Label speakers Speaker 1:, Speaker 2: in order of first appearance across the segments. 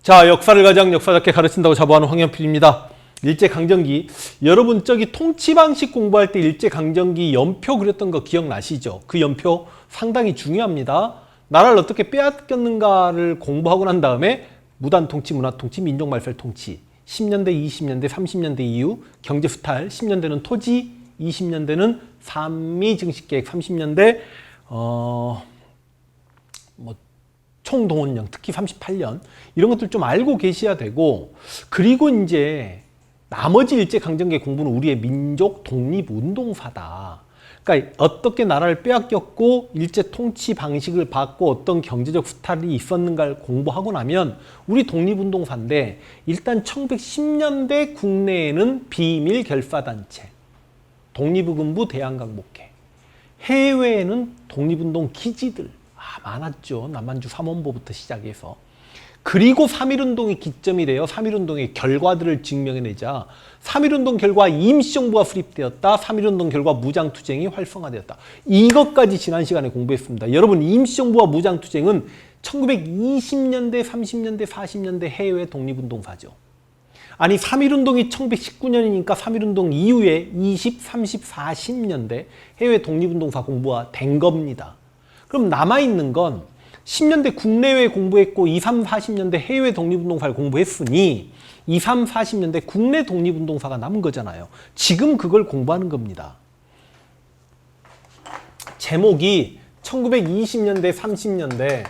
Speaker 1: 자, 역사를 가장 역사답게 가르친다고 자부하는 황현필입니다. 일제강점기, 여러분 저기 통치방식 공부할 때 일제강점기 연표 그렸던 거 기억나시죠? 그 연표 상당히 중요합니다. 나라를 어떻게 빼앗겼는가를 공부하고 난 다음에 무단통치, 문화통치, 민족말살통치, 10년대, 20년대, 30년대 이후 경제수탈, 10년대는 토지, 20년대는 산미증식계획, 30년대 총동원령, 특히 38년 이런 것들 좀 알고 계셔야 되고, 그리고 이제 나머지 일제강점기 공부는 우리의 민족 독립운동사다. 그러니까 어떻게 나라를 빼앗겼고 일제 통치 방식을 받고 어떤 경제적 수탈이 있었는가를 공부하고 나면 우리 독립운동사인데, 일단 1910년대 국내에는 비밀 결사단체, 독립의금부, 대한강목회, 해외에는 독립운동 기지들 많았죠. 남한주 삼원보부터 시작해서. 그리고 3.1운동이 기점이 돼요. 3.1운동의 결과들을 증명해내자. 3.1운동 결과 임시정부가 수립되었다. 3.1운동 결과 무장투쟁이 활성화되었다. 이것까지 지난 시간에 공부했습니다. 여러분, 임시정부와 무장투쟁은 1920년대, 30년대, 40년대 해외 독립운동사죠. 아니, 3.1운동이 1919년이니까 3.1운동 이후에 20, 30, 40년대 해외 독립운동사 공부가 된 겁니다. 그럼 남아있는 건 10년대 국내외 공부했고 2, 3, 40년대 해외 독립운동사를 공부했으니 2, 3, 40년대 국내 독립운동사가 남은 거잖아요. 지금 그걸 공부하는 겁니다. 제목이 1920년대, 30년대,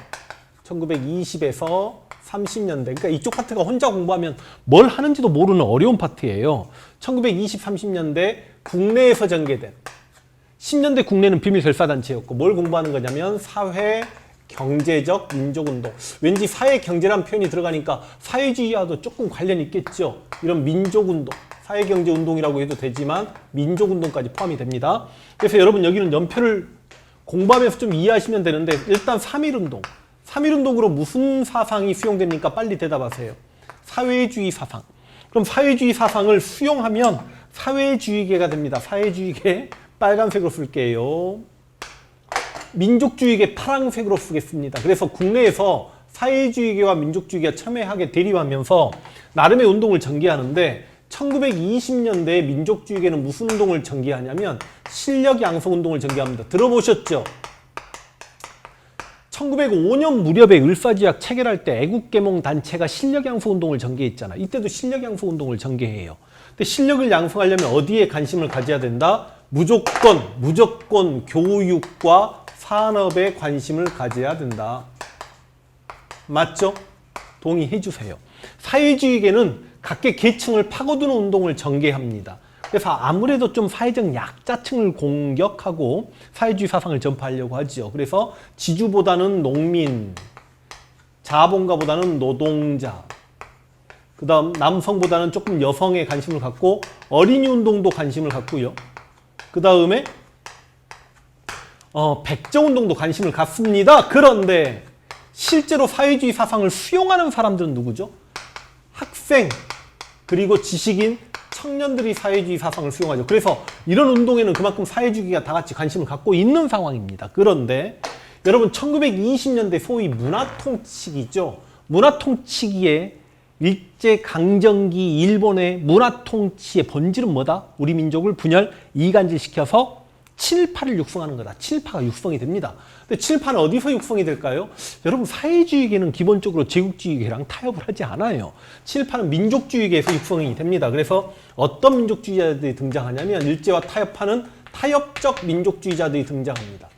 Speaker 1: 1920에서 30년대. 그러니까 이쪽 파트가 혼자 공부하면 뭘 하는지도 모르는 어려운 파트예요. 1920, 30년대 국내에서 전개된 10년대 국내는 비밀 결사단체였고, 뭘 공부하는 거냐면 사회, 경제적, 민족운동. 왠지 사회, 경제란 표현이 들어가니까 사회주의와도 조금 관련이 있겠죠. 이런 민족운동, 사회경제운동이라고 해도 되지만 민족운동까지 포함이 됩니다. 그래서 여러분 여기는 연표를 공부하면서 좀 이해하시면 되는데, 일단 3.1운동. 3.1운동으로 무슨 사상이 수용됩니까? 빨리 대답하세요. 사회주의 사상. 그럼 사회주의 사상을 수용하면 사회주의계가 됩니다. 사회주의계. 빨간색으로 쓸게요. 민족주의계 파란색으로 쓰겠습니다. 그래서 국내에서 사회주의계와 민족주의계가 첨예하게 대립하면서 나름의 운동을 전개하는데, 1920년대에 민족주의계는 무슨 운동을 전개하냐면 실력 양성 운동을 전개합니다. 들어보셨죠? 1905년 무렵에 을사지약 체결할 때 애국계몽 단체가 실력 양성 운동을 전개했잖아. 이때도 실력 양성 운동을 전개해요. 근데 실력을 양성하려면 어디에 관심을 가져야 된다? 무조건 교육과 산업에 관심을 가져야 된다. 맞죠? 동의해 주세요. 사회주의계는 각계 계층을 파고드는 운동을 전개합니다. 그래서 아무래도 좀 사회적 약자층을 공격하고 사회주의 사상을 전파하려고 하죠. 그래서 지주보다는 농민, 자본가보다는 노동자, 그 다음 남성보다는 조금 여성에 관심을 갖고 어린이 운동도 관심을 갖고요. 그 다음에 백정운동도 관심을 갖습니다. 그런데 실제로 사회주의 사상을 수용하는 사람들은 누구죠? 학생, 그리고 지식인, 청년들이 사회주의 사상을 수용하죠. 그래서 이런 운동에는 그만큼 사회주의가 다 같이 관심을 갖고 있는 상황입니다. 그런데 여러분, 1920년대 소위 문화통치기죠. 문화통치기에 일제강점기 일본의 문화통치의 본질은 뭐다? 우리 민족을 분열, 이간질시켜서 친일파를 육성하는 거다. 친일파가 육성이 됩니다. 근데 친일파는 어디서 육성이 될까요? 여러분, 사회주의계는 기본적으로 제국주의계랑 타협을 하지 않아요. 친일파는 민족주의계에서 육성이 됩니다. 그래서 어떤 민족주의자들이 등장하냐면 일제와 타협하는 타협적 민족주의자들이 등장합니다.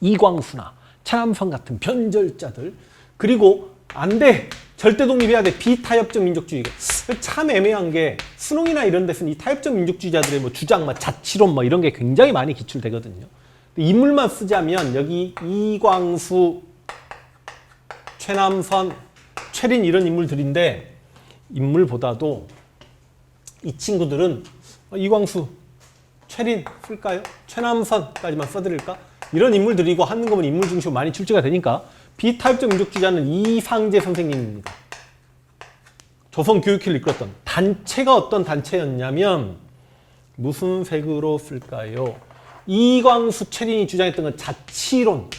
Speaker 1: 이광수나 차남선 같은 변절자들, 그리고 안 돼! 절대 독립해야 돼. 비타협적 민족주의가. 참 애매한 게 수능이나 이런 데서는 이 타협적 민족주의자들의 뭐 주장, 자치론 이런 게 굉장히 많이 기출되거든요. 인물만 쓰자면 여기 이광수, 최남선, 최린 이런 인물들인데, 인물보다도 이 친구들은 이광수, 최린 쓸까요? 최남선까지만 써드릴까? 이런 인물들이고 하는 거면 인물 중심으로 많이 출제가 되니까 비타협적 민족주의자는 이상재 선생님입니다. 조선 교육회를 이끌었던 단체가 어떤 단체였냐면 무슨 색으로 쓸까요? 이광수 최린이 주장했던 건 자치론.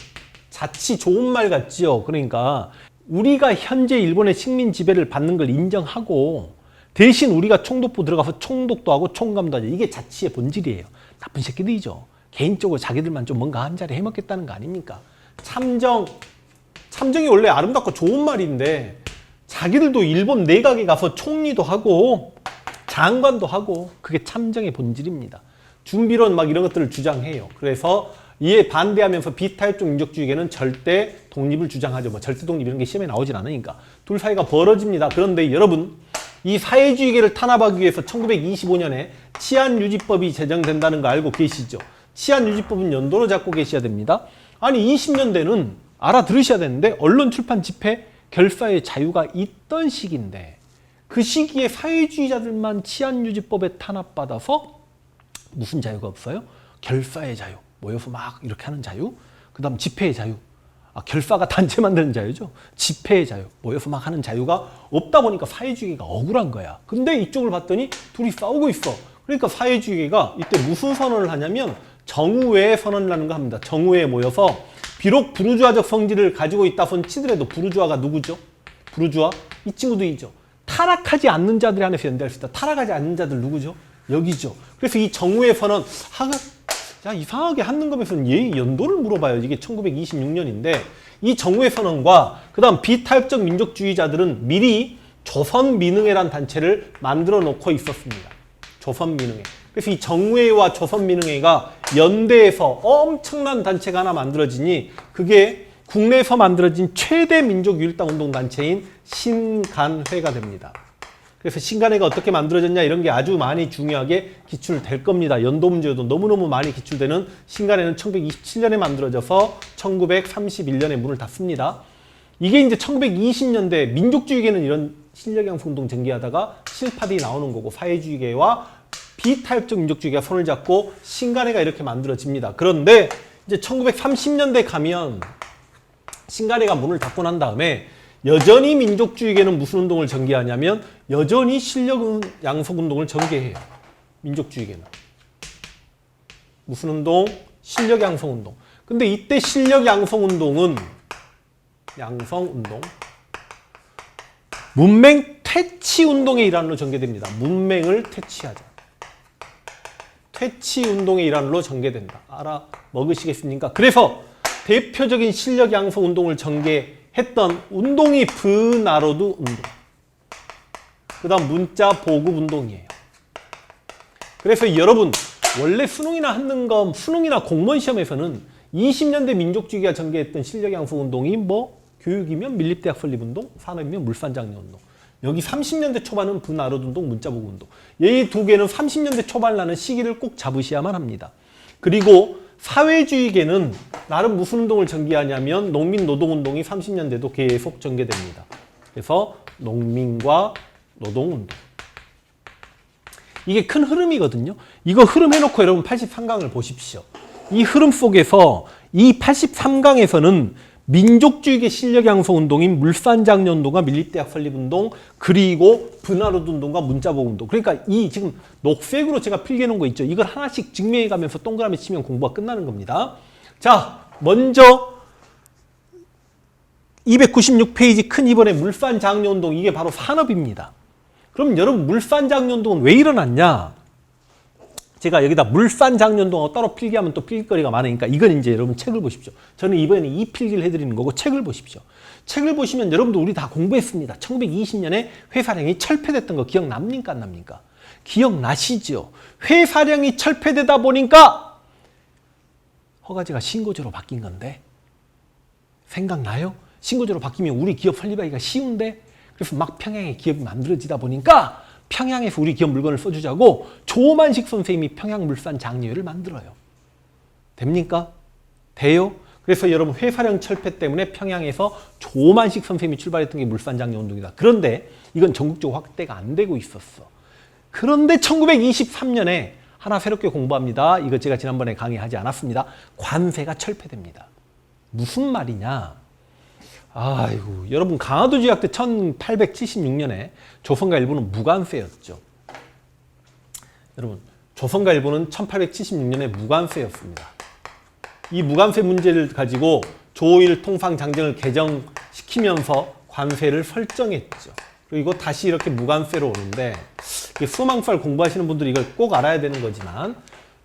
Speaker 1: 자치 좋은 말 같지요. 그러니까 우리가 현재 일본의 식민 지배를 받는 걸 인정하고 대신 우리가 총독부 들어가서 총독도 하고 총감도 하죠. 이게 자치의 본질이에요. 나쁜 새끼들이죠. 개인적으로 자기들만 좀 뭔가 한 자리 해먹겠다는 거 아닙니까? 참정이 원래 아름답고 좋은 말인데 자기들도 일본 내각에 가서 총리도 하고 장관도 하고 그게 참정의 본질입니다. 준비론 막 이런 것들을 주장해요. 그래서 이에 반대하면서 비타협적 민족주의계는 절대 독립을 주장하죠. 뭐 절대 독립 이런 게 시험에 나오진 않으니까 둘 사이가 벌어집니다. 그런데 여러분 이 사회주의계를 탄압하기 위해서 1925년에 치안유지법이 제정된다는 거 알고 계시죠? 치안유지법은 연도로 잡고 계셔야 됩니다. 아니 20년대는 알아들으셔야 되는데 언론 출판 집회 결사의 자유가 있던 시기인데 그 시기에 사회주의자들만 치안유지법에 탄압받아서 무슨 자유가 없어요? 결사의 자유, 모여서 막 이렇게 하는 자유, 그 다음 집회의 자유. 결사가 단체 만드는 자유죠. 집회의 자유, 모여서 막 하는 자유가 없다 보니까 사회주의가 억울한 거야. 근데 이쪽을 봤더니 둘이 싸우고 있어. 그러니까 사회주의가 이때 무슨 선언을 하냐면 정우회 선언이라는 거 합니다. 정우회에 모여서 비록 부르주아적 성질을 가지고 있다 손 치더라도 부르주아가 누구죠? 부르주아? 이 친구들이죠. 타락하지 않는 자들이 안에서 연대할 수 있다. 타락하지 않는 자들 누구죠? 여기죠. 그래서 이 정우회 선언 야, 이상하게 한능검에서는 얘 연도를 물어봐요. 이게 1926년인데 이 정우회 선언과 그 다음 비타협적 민족주의자들은 미리 조선민흥회란 단체를 만들어 놓고 있었습니다. 조선민흥회. 그래서 이 정우회와 조선민흥회가 연대해서 엄청난 단체가 하나 만들어지니 그게 국내에서 만들어진 최대 민족유일당 운동단체인 신간회가 됩니다. 그래서 신간회가 어떻게 만들어졌냐 이런 게 아주 많이 중요하게 기출될 겁니다. 연도 문제도 너무너무 많이 기출되는 신간회는 1927년에 만들어져서 1931년에 문을 닫습니다. 이게 이제 1920년대 민족주의계는 이런 실력양성운동 전개하다가 실파들이 나오는 거고 사회주의계와 비타협적 민족주의가 손을 잡고 신간회가 이렇게 만들어집니다. 그런데 이제 1930년대 가면 신간회가 문을 닫고 난 다음에 여전히 민족주의계는 무슨 운동을 전개하냐면 여전히 실력 양성 운동을 전개해요. 민족주의계는. 무슨 운동? 실력 양성 운동. 근데 이때 실력 양성 운동은 문맹 퇴치 운동의 일환으로 전개됩니다. 문맹을 퇴치하자. 퇴치 운동의 일환으로 전개된다. 알아먹으시겠습니까? 그래서 대표적인 실력 양성 운동을 전개했던 운동이 브나로드 운동. 그 다음 문자 보급 운동이에요. 그래서 여러분 원래 수능이나 한능검, 수능이나 공무원 시험에서는 20년대 민족주의가 전개했던 실력 양성 운동이 뭐 교육이면 밀립대학 설립 운동, 산업이면 물산장려 운동. 여기 30년대 초반은 브나로드 운동, 문자 보급 운동. 이 두 개는 30년대 초반 나는 시기를 꼭 잡으셔야만 합니다. 그리고 사회주의계는 나름 무슨 운동을 전개하냐면 농민 노동운동이 30년대도 계속 전개됩니다. 그래서 농민과 노동운동. 이게 큰 흐름이거든요. 이거 흐름 해놓고 여러분 83강을 보십시오. 이 흐름 속에서 이 83강에서는 민족주의계 실력 양성 운동인 물산장려 운동과 밀립대학 설립 운동 그리고 브나로드 운동과 문자보급 운동. 그러니까 이 지금 녹색으로 제가 필기해 놓은 거 있죠. 이걸 하나씩 증명해 가면서 동그라미 치면 공부가 끝나는 겁니다. 자, 먼저 296페이지 큰 2번의 물산장려 운동. 이게 바로 산업입니다. 그럼 여러분 물산장려 운동은 왜 일어났냐? 제가 여기다 물산장려운동하고 따로 필기하면 또 필기거리가 많으니까 이건 이제 여러분 책을 보십시오. 저는 이번에 이 필기를 해드리는 거고 책을 보십시오. 책을 보시면 여러분도 우리 다 공부했습니다. 1920년에 회사령이 철폐됐던 거 기억납니까? 안 납니까? 기억나시죠? 회사령이 철폐되다 보니까 허가제가 신고제로 바뀐 건데 생각나요? 신고제로 바뀌면 우리 기업 설립하기가 쉬운데 그래서 막 평양에 기업이 만들어지다 보니까 평양에서 우리 기업 물건을 써주자고 조만식 선생님이 평양물산장려회를 만들어요. 됩니까? 돼요? 그래서 여러분 회사령 철폐 때문에 평양에서 조만식 선생님이 출발했던 게 물산장려 운동이다. 그런데 이건 전국적으로 확대가 안 되고 있었어. 그런데 1923년에 하나 새롭게 공부합니다. 이거 제가 지난번에 강의하지 않았습니다. 관세가 철폐됩니다. 무슨 말이냐? 아이고, 여러분 강화도 지역 때 1876년에 조선과 일본은 무관세였죠. 여러분 조선과 일본은 1876년에 무관세였습니다. 이 무관세 문제를 가지고 조일 통상장정을 개정시키면서 관세를 설정했죠. 그리고 다시 이렇게 무관세로 오는데 수험항살 공부하시는 분들이 이걸 꼭 알아야 되는 거지만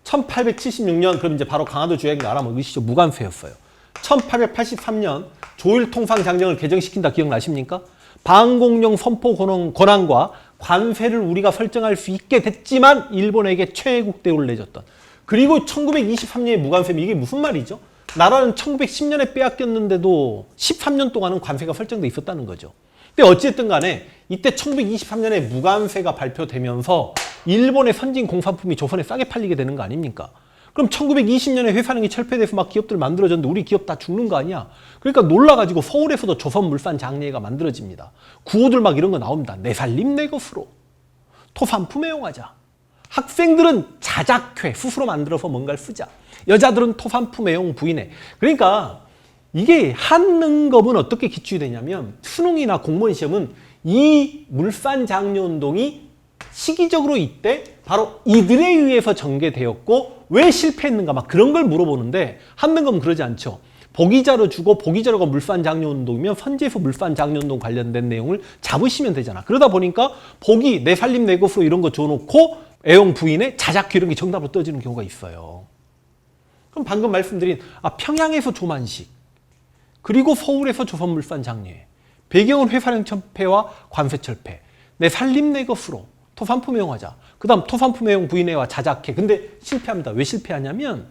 Speaker 1: 1876년 그럼 이제 바로 강화도 조약이 알아먹으시죠. 무관세였어요. 1883년 조일 통상장정을 개정시킨다 기억나십니까? 방공령 선포 권한과 관세를 우리가 설정할 수 있게 됐지만 일본에게 최애국 대우를 내줬던. 그리고 1923년에 무관세, 이게 무슨 말이죠? 나라는 1910년에 빼앗겼는데도 13년 동안은 관세가 설정돼 있었다는 거죠. 근데 어찌됐든 간에 이때 1923년에 무관세가 발표되면서 일본의 선진 공산품이 조선에 싸게 팔리게 되는 거 아닙니까? 그럼 1920년에 회사능이 철폐돼서 막 기업들 만들어졌는데 우리 기업 다 죽는 거 아니야? 그러니까 놀라가지고 서울에서도 조선물산장려회가 만들어집니다. 구호들 막 이런 거 나옵니다. 내 살림 내 것으로. 토산품 애용하자. 학생들은 자작회, 스스로 만들어서 뭔가를 쓰자. 여자들은 토산품 애용 부인해. 그러니까 이게 한능검은 어떻게 기출이 되냐면 수능이나 공무원 시험은 이 물산장려운동이 시기적으로 이때 바로 이들에 의해서 전개되었고 왜 실패했는가 막 그런 걸 물어보는데 한능검은 그러지 않죠. 보기자료 주고 보기자료가 물산장려운동이면 선지에서 물산장려운동 관련된 내용을 잡으시면 되잖아. 그러다 보니까 보기 내 살림 내 것으로 이런 거 줘놓고 애용 부인의 자작회 이런 게 정답으로 떠지는 경우가 있어요. 그럼 방금 말씀드린 평양에서 조만식 그리고 서울에서 조선물산장려회 배경은 회사령 철폐와 관세 철폐 내 살림 내 것으로 토산품 애용하자. 그 다음 토산품 애용 부인회와 자작회. 근데 실패합니다. 왜 실패하냐면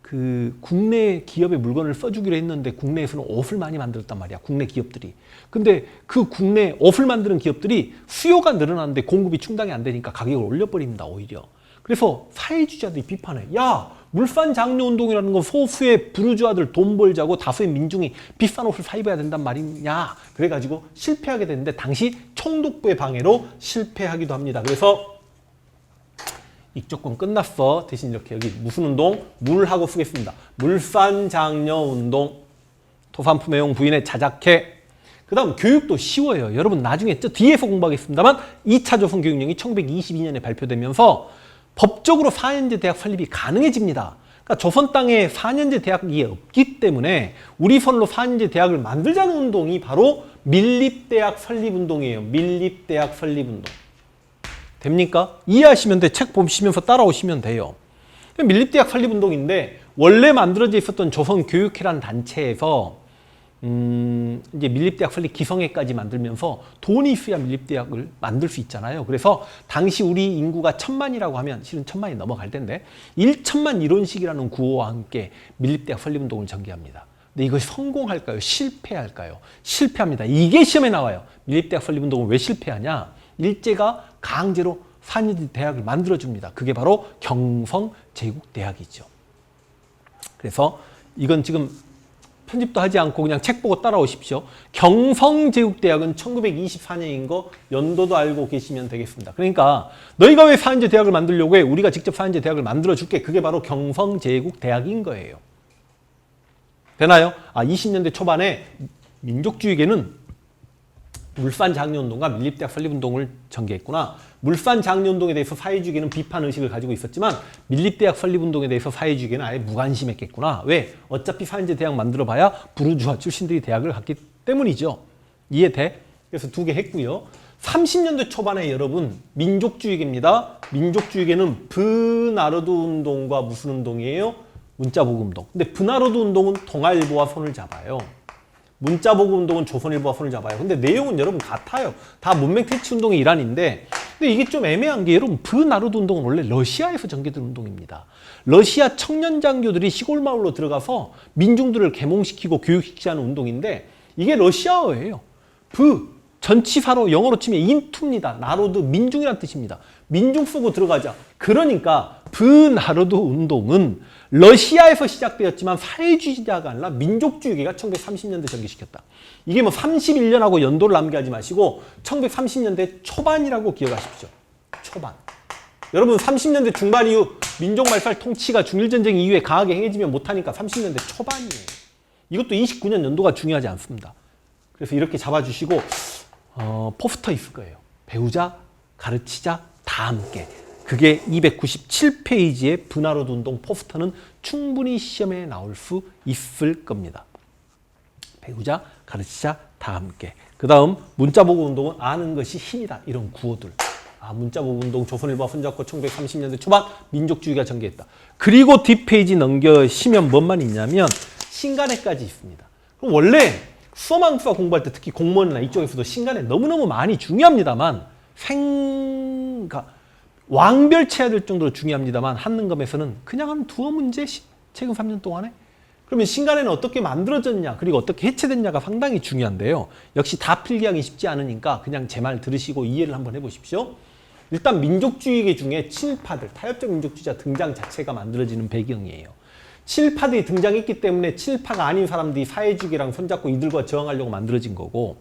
Speaker 1: 그 국내 기업의 물건을 써주기로 했는데 국내에서는 옷을 많이 만들었단 말이야. 국내 기업들이. 근데 그 국내 옷을 만드는 기업들이 수요가 늘어나는데 공급이 충당이 안 되니까 가격을 올려버립니다. 오히려. 그래서 사회주의자들이 비판해. 야, 물산장려운동이라는 건 소수의 부르주아들 돈 벌자고 다수의 민중이 비싼 옷을 사 입어야 된단 말이냐. 그래가지고 실패하게 되는데 당시 총독부의 방해로 실패하기도 합니다. 그래서 이쪽 건 끝났어. 대신 이렇게 여기 무슨 운동? 물하고 쓰겠습니다. 물산장려운동, 토산품 애용 부인의 자작회. 그 다음 교육도 쉬워요. 여러분 나중에 뒤에서 공부하겠습니다만 2차 조선교육령이 1922년에 발표되면서 법적으로 4년제 대학 설립이 가능해집니다. 그러니까 조선 땅에 4년제 대학이 없기 때문에 우리 선로 4년제 대학을 만들자는 운동이 바로 밀립대학 설립운동이에요. 밀립대학 설립운동. 됩니까? 이해하시면 돼. 책 보시면서 따라오시면 돼요. 밀립대학 설립운동인데 원래 만들어져 있었던 조선교육회라는 단체에서 이제 밀립대학 설립 기성회까지 만들면서 돈이 있어야 밀립대학을 만들 수 있잖아요. 그래서 당시 우리 인구가 1000만이라고 하면 실은 1000만이 넘어갈 텐데 1천만 이론식이라는 구호와 함께 밀립대학 설립운동을 전개합니다. 근데 이것이 성공할까요? 실패할까요? 실패합니다. 이게 시험에 나와요. 밀립대학 설립운동은 왜 실패하냐? 일제가 강제로 4년제 대학을 만들어줍니다. 그게 바로 경성제국대학이죠. 그래서 이건 지금 편집도 하지 않고 그냥 책 보고 따라오십시오. 경성제국대학은 1924년인 거 연도도 알고 계시면 되겠습니다. 그러니까 너희가 왜 4년제 대학을 만들려고 해? 우리가 직접 4년제 대학을 만들어줄게. 그게 바로 경성제국대학인 거예요. 되나요? 20년대 초반에 민족주의계는 물산장려운동과 밀립대학 설립운동을 전개했구나. 물산장려운동에 대해서 사회주의계는 비판의식을 가지고 있었지만 밀립대학 설립운동에 대해서 사회주의계는 아예 무관심했겠구나. 왜? 어차피 4년제 대학 만들어봐야 부르주아 출신들이 대학을 갔기 때문이죠. 이해돼? 그래서 2개 했고요. 30년대 초반에 여러분 민족주의계입니다. 민족주의계는 브나르드 운동과 무슨 운동이에요? 문자보고 운동. 근데 브나르드 운동은 동아일보와 손을 잡아요. 문자보고 운동은 조선일보와 손을 잡아요. 근데 내용은 여러분 같아요. 다 문맹 퇴치 운동의 일환인데 근데 이게 좀 애매한 게 여러분 브나르드 운동은 원래 러시아에서 전개된 운동입니다. 러시아 청년 장교들이 시골 마을로 들어가서 민중들을 계몽시키고 교육시키지 하는 운동인데 이게 러시아어예요. 전치사로 영어로 치면 인투입니다. 나로드 민중이란 뜻입니다. 민중 쓰고 들어가자. 그러니까 브나르드 운동은 러시아에서 시작되었지만 사회주의자가 아니라 민족주의계가 1930년대 전개시켰다. 이게 뭐 31년하고 연도를 남기하지 마시고 1930년대 초반이라고 기억하십시오. 초반. 여러분 30년대 중반 이후 민족말살 통치가 중일전쟁 이후에 강하게 행해지면 못하니까 30년대 초반이에요. 이것도 29년 연도가 중요하지 않습니다. 그래서 이렇게 잡아주시고 포스터 있을 거예요. 배우자, 가르치자, 다 함께. 그게 297페이지의 분화로드 운동 포스터는 충분히 시험에 나올 수 있을 겁니다. 배우자, 가르치자, 다 함께. 그 다음 문자보고 운동은 아는 것이 힘이다. 이런 구호들. 문자보고 운동 조선일보가 손잡고 1930년대 초반 민족주의가 전개했다. 그리고 뒷페이지 넘겨시면 뭔만 있냐면 신간해까지 있습니다. 그럼 원래 수험함수와 공부할 때 특히 공무원이나 이쪽에서도 신간해 너무너무 많이 중요합니다만 왕별치해야 될 정도로 중요합니다만 한능검에서는 그냥 한 두어 문제 최근 3년 동안에 그러면 신간해는 어떻게 만들어졌냐 그리고 어떻게 해체됐냐가 상당히 중요한데요. 역시 다 필기하기 쉽지 않으니까 그냥 제 말 들으시고 이해를 한번 해보십시오. 일단 민족주의계 중에 친일파들, 타협적 민족주의자 등장 자체가 만들어지는 배경이에요. 친일파들이 등장했기 때문에 친일파가 아닌 사람들이 사회주의랑 손잡고 이들과 저항하려고 만들어진 거고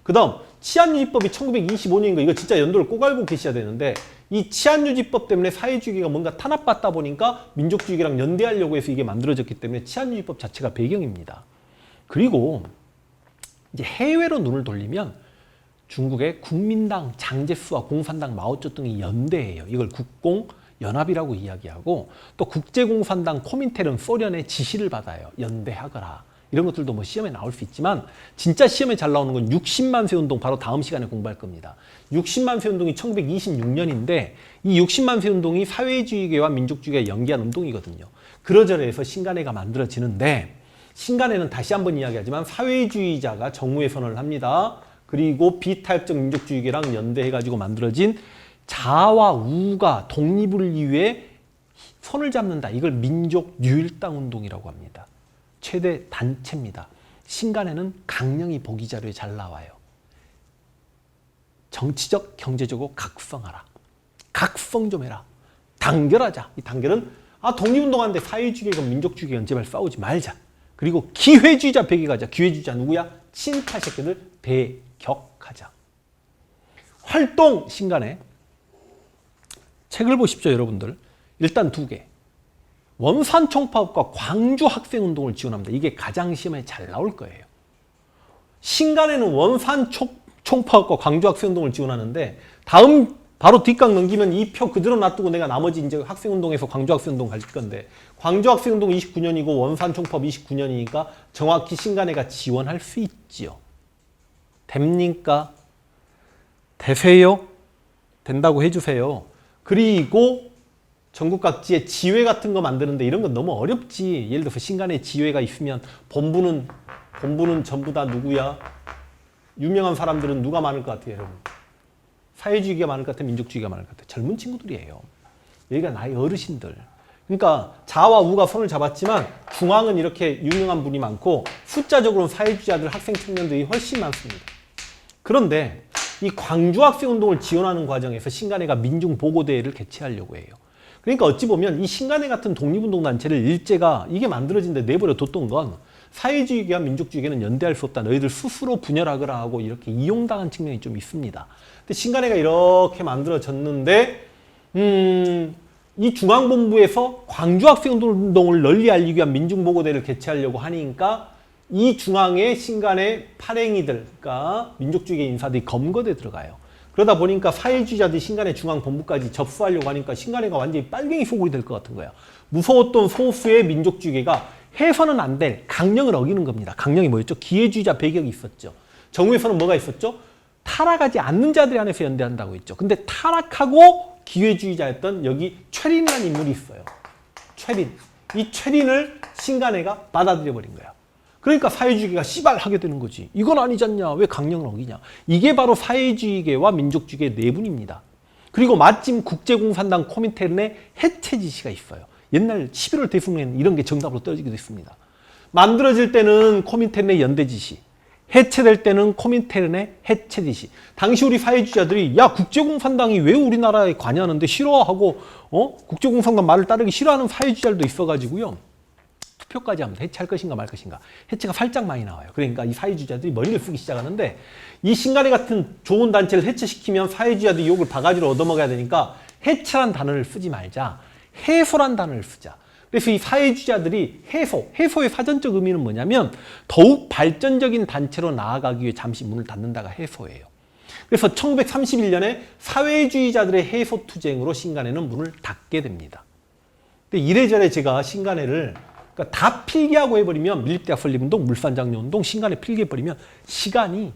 Speaker 1: 그 다음 치안유지법이 1925년인가 이거 진짜 연도를 꼭 알고 계셔야 되는데 이 치안유지법 때문에 사회주의가 뭔가 탄압받다 보니까 민족주의랑 연대하려고 해서 이게 만들어졌기 때문에 치안유지법 자체가 배경입니다. 그리고 이제 해외로 눈을 돌리면 중국의 국민당 장제스와 공산당 마오쩌둥이 연대예요. 이걸 국공연합이라고 이야기하고 또 국제공산당 코민텔은 소련의 지시를 받아요. 연대하거라. 이런 것들도 뭐 시험에 나올 수 있지만 진짜 시험에 잘 나오는 건 60만 세 운동 바로 다음 시간에 공부할 겁니다. 60만 세 운동이 1926년인데 이 60만 세 운동이 사회주의계와 민족주의가 연계한 운동이거든요. 그러저러해서 신간해가 만들어지는데 신간해는 다시 한번 이야기하지만 사회주의자가 정무에 선언을 합니다. 그리고 비타협적 민족주의계랑 연대해가지고 만들어진 자와 우가 독립을 위해 손을 잡는다. 이걸 민족유일당 운동이라고 합니다. 최대 단체입니다. 신간해는 강령이 보기 자료에 잘 나와요. 정치적, 경제적으로 각성하라. 각성 좀 해라. 단결하자. 이 단결은 독립운동하는데 사회주의건 민족주의건 제발 싸우지 말자. 그리고 기회주의자 배격하자. 기회주의자 누구야? 친일파 새끼들 배격하자. 활동 신간해. 책을 보십시오, 여러분들. 일단 2개. 원산총파업과 광주학생운동을 지원합니다. 이게 가장 시험에 잘 나올 거예요. 신간해는 원산총파업과 광주학생운동을 지원하는데 다음 바로 뒷강 넘기면 이 표 그대로 놔두고 내가 나머지 이제 학생운동에서 광주학생운동 갈 건데 광주학생운동 29년이고 원산총파업 29년이니까 정확히 신간해가 지원할 수 있지요. 됩니까? 되세요? 된다고 해주세요. 그리고 전국 각지에 지회 같은 거 만드는데 이런 건 너무 어렵지. 예를 들어서 신간해 지회가 있으면 본부는 전부 다 누구야? 유명한 사람들은 누가 많을 것 같아요, 여러분? 사회주의가 많을 것 같아요? 민족주의가 많을 것 같아요? 젊은 친구들이에요. 여기가 나이 어르신들. 그러니까 자와 우가 손을 잡았지만 중앙은 이렇게 유명한 분이 많고 숫자적으로는 사회주의자들, 학생 청년들이 훨씬 많습니다. 그런데 이 광주학생운동을 지원하는 과정에서 신간해가 민중보고대회를 개최하려고 해요. 그러니까 어찌 보면 이 신간해 같은 독립운동단체를 일제가 이게 만들어진 데 내버려 뒀던 건 사회주의계와 민족주의계는 연대할 수 없다. 너희들 스스로 분열하거라 하고 이렇게 이용당한 측면이 좀 있습니다. 근데 신간해가 이렇게 만들어졌는데 이 중앙본부에서 광주학생운동을 널리 알리기 위한 민중보고대회를 개최하려고 하니까 이 중앙에 신간해 파랭이들, 그러니까 민족주의계 인사들이 검거돼 들어가요. 그러다 보니까 사회주의자들이 신간해 중앙본부까지 접수하려고 하니까 신간해가 완전히 빨갱이 소굴이 될 것 같은 거야. 무서웠던 소수의 민족주의계가 해서는 안 될 강령을 어기는 겁니다. 강령이 뭐였죠? 기회주의자 배격이 있었죠. 정부에서는 뭐가 있었죠? 타락하지 않는 자들이 안에서 연대한다고 했죠. 근데 타락하고 기회주의자였던 여기 최린이라는 인물이 있어요. 최린. 이 최린을 신간해가 받아들여 버린 거야. 그러니까 사회주의계가 씨발하게 되는 거지. 이건 아니지 않냐. 왜 강령을 어기냐. 이게 바로 사회주의계와 민족주의계 내분입니다. 그리고 마침 국제공산당 코민테른의 해체 지시가 있어요. 옛날 11월 대승에는 이런 게 정답으로 떨어지기도 했습니다. 만들어질 때는 코민테른의 연대 지시, 해체될 때는 코민테른의 해체 지시. 당시 우리 사회주의자들이 야 국제공산당이 왜 우리나라에 관여하는데 싫어하고 국제공산당 말을 따르기 싫어하는 사회주의자들도 있어가지고요. 투표까지 하면 해체할 것인가 말 것인가. 해체가 살짝 많이 나와요. 그러니까 이 사회주의자들이 머리를 쓰기 시작하는데 이 신간해 같은 좋은 단체를 해체시키면 사회주의자들이 욕을 바가지로 얻어먹어야 되니까 해체란 단어를 쓰지 말자. 해소란 단어를 쓰자. 그래서 이 사회주의자들이 해소의 사전적 의미는 뭐냐면 더욱 발전적인 단체로 나아가기 위해 잠시 문을 닫는다가 해소예요. 그래서 1931년에 사회주의자들의 해소투쟁으로 신간회는 문을 닫게 됩니다. 근데 이래저래 제가 신간회를 그러니까 다 필기하고 해버리면 밀립대학 설립운동, 물산장려운동, 신간회 필기해버리면 시간이